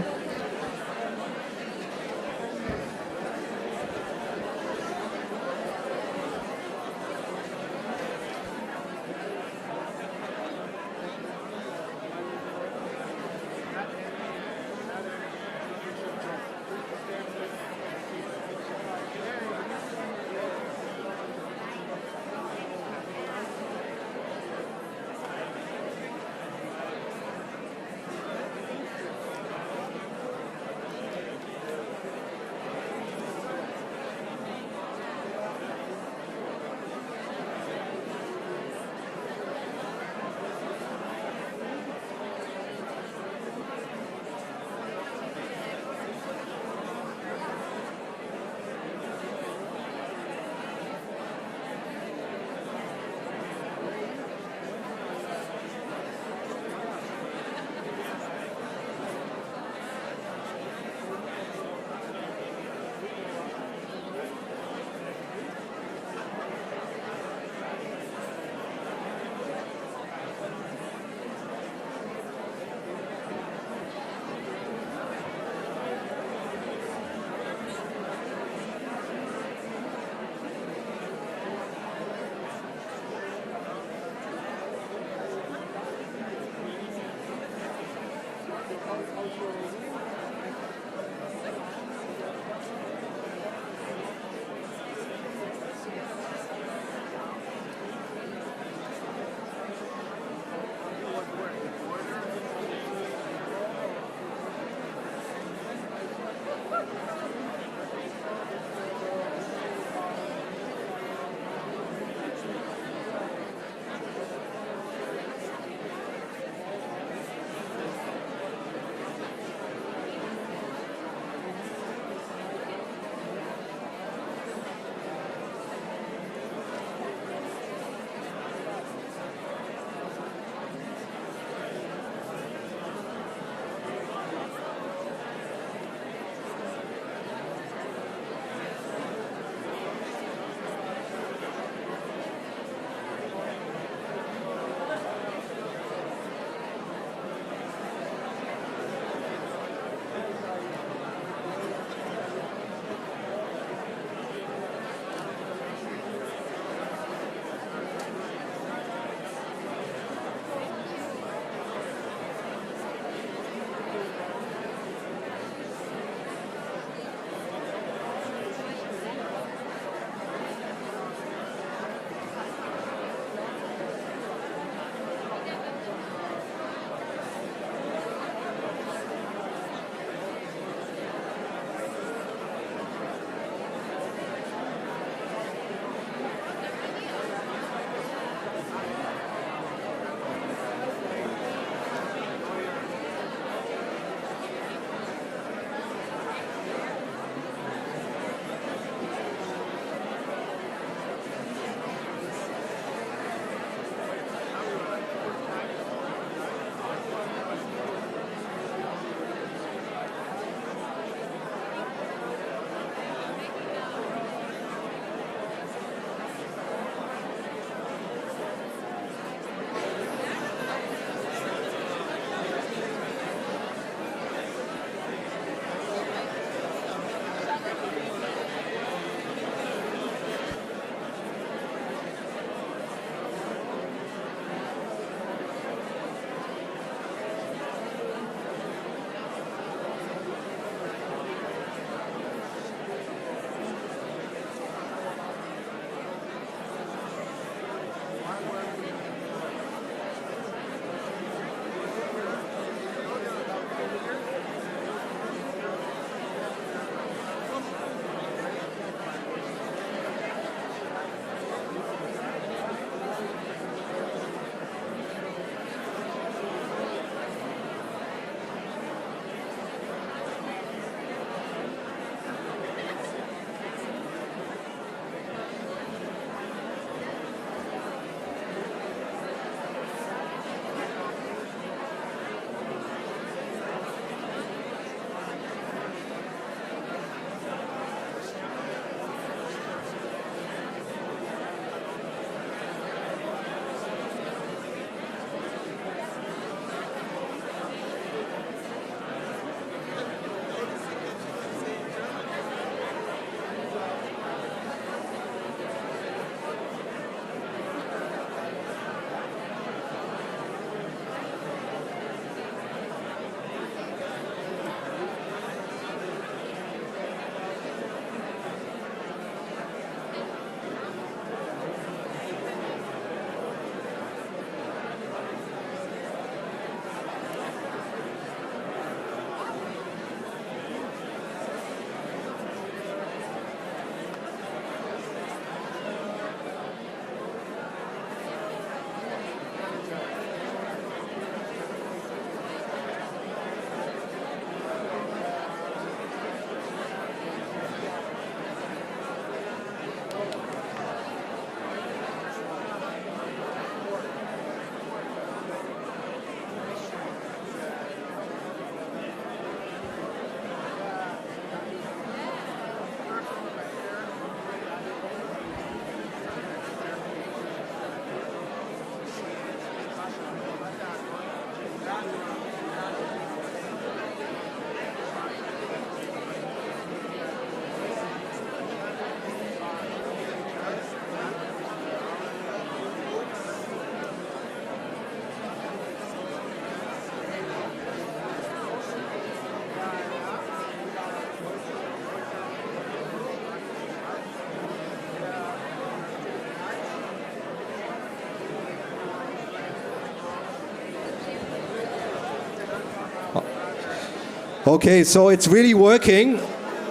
Okay, so it's really working.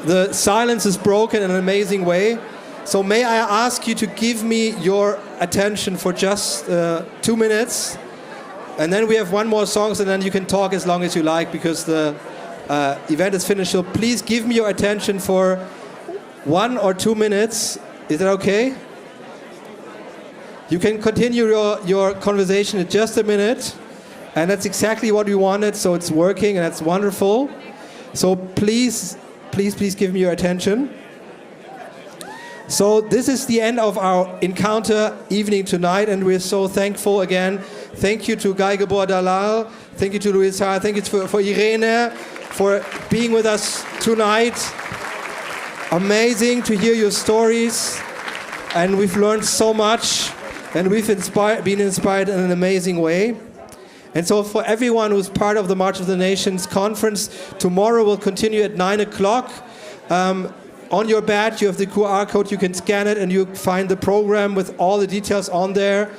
The silence is broken in an amazing way. So may I ask you to give me your attention for just 2 minutes, and then we have one more song, and then you can talk as long as you like because the event is finished. So please give me your attention for 1 or 2 minutes. Is that okay? You can continue your conversation in just a minute, and that's exactly what we wanted. So it's working, and that's wonderful. So please give me your attention. So this is the end of our encounter evening tonight, and we're so thankful again. Thank you to Gilboa-Dalal, thank you to Luis Har, thank you for Irene for being with us tonight. Amazing to hear your stories, and we've learned so much, and we've been inspired in an amazing way. And so for everyone who's part of the March of the Nations conference, tomorrow will continue at 9 o'clock. On your badge, you have the QR code. You can scan it, and you find the program with all the details on there.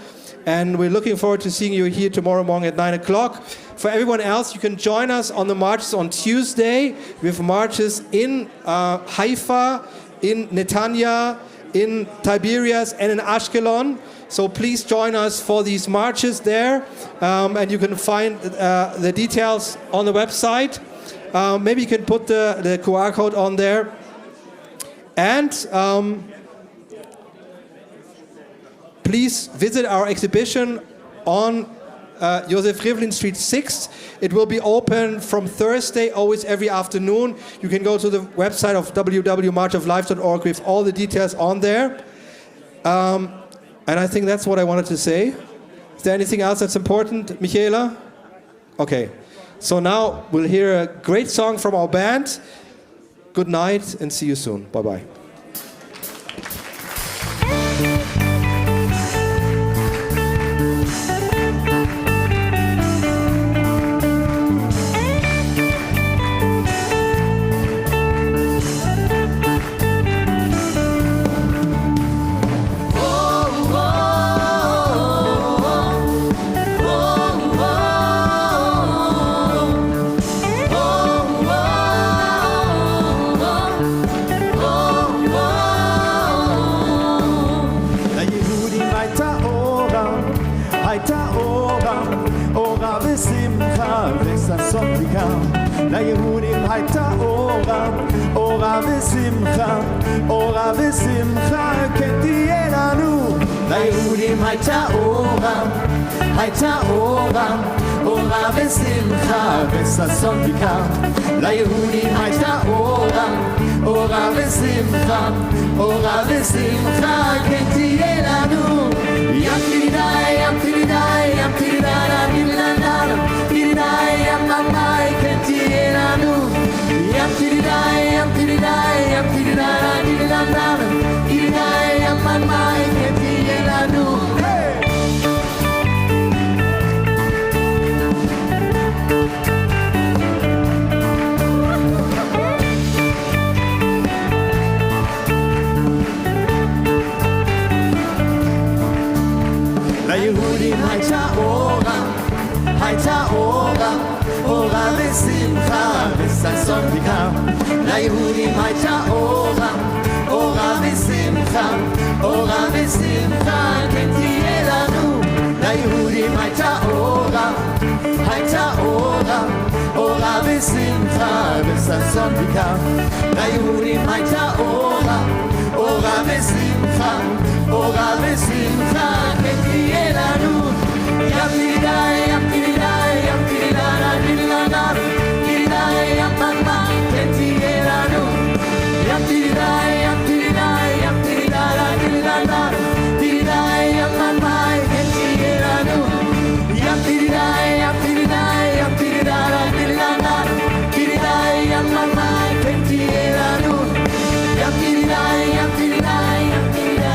And we're looking forward to seeing you here tomorrow morning at 9 o'clock. For everyone else, you can join us on the marches on Tuesday. We have marches in Haifa, in Netanya, in Tiberias, and in Ashkelon. So please join us for these marches there. And you can find the details on the website. Maybe you can put the QR code on there. And please visit our exhibition on Josef Rivlin Street 6. It will be open from Thursday, always every afternoon. You can go to the website of www.marchoflife.org with all the details on there. And I think that's what I wanted to say. Is there anything else that's important, Michaela? Okay. So now we'll hear a great song from our band. Good night and see you soon. Bye-bye. ליהודים הייתה אורה ושמחה, אורה ושמחה כן תהיה לנו. ליהודים הייתה אורה ושמחה וששון ויקר. ליהודים הייתה אורה ושמחה, אורה ושמחה כן תהיה לנו. ים תלידי, ים תלידי, ים תלידי, ים תלידי, ים ממאי כן תהיה לנו. ים תלידי, ים תלידי, ים תלידי, ים ממאי כן תהיה לנו. ליהודים הייתה אורה ושמחה וששון ויקר. ליהודים הייתה אורה ושמחה, אורה ושמחה כן תהיה לנו. ליהודים הייתה אורה ושמחה וששון ויקר. ליהודים הייתה אורה ושמחה, אורה ושמחה כן תהיה לנו. ים תלידי, ים תלידי, ים תלידי, ים ממאי כן תהיה לנו. ים תלידי, ים תלידי, ים תלידי, ים ממאי כן תהיה לנו. ים תלידי, ים תלידי, ים תלידי, ים ממאי כן תהיה לנו. ים תלידי, ים תלידי, ים תלידי,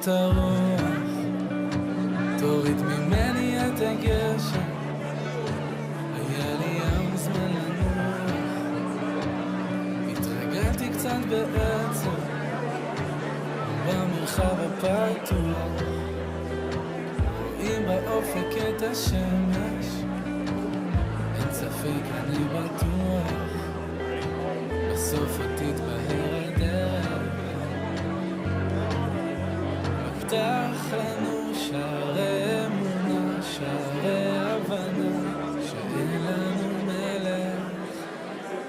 את הרוח, תוריד ממני את הגשם, היה לי ים זמן לנוח, התרגלתי קצת בעצם, במרחב הפתוח, רואים באופק את השמש, אין ספק אני בטוח, בסוף עוד תתבהר הדרך, פתח לנו שערי אמונה, שערי הבנה, שאין לנו מלך,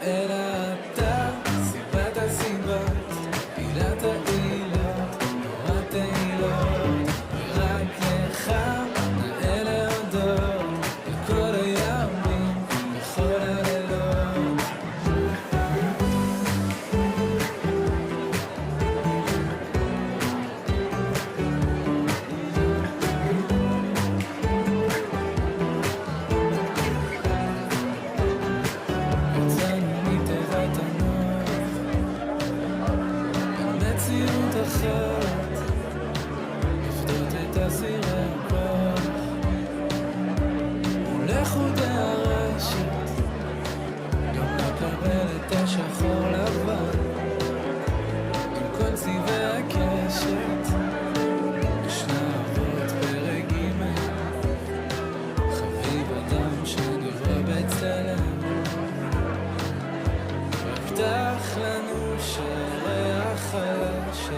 אלא אתה, סיבת הסיבות, עילת העילות, תורת העילות, ורק לך נאה להודות, לכל הימים, לכל הלילות. יצאנו מתיבת הנוף, במציאות אחרת, לפדות את אסירי הכוח, ולחודי הרשת, גם לקבל את השחור לבן, עם כל צבעי הקשת, ישנה אבות פרק ג', חביב אדם שנברא בצלם, פתח לנו שערי החלל.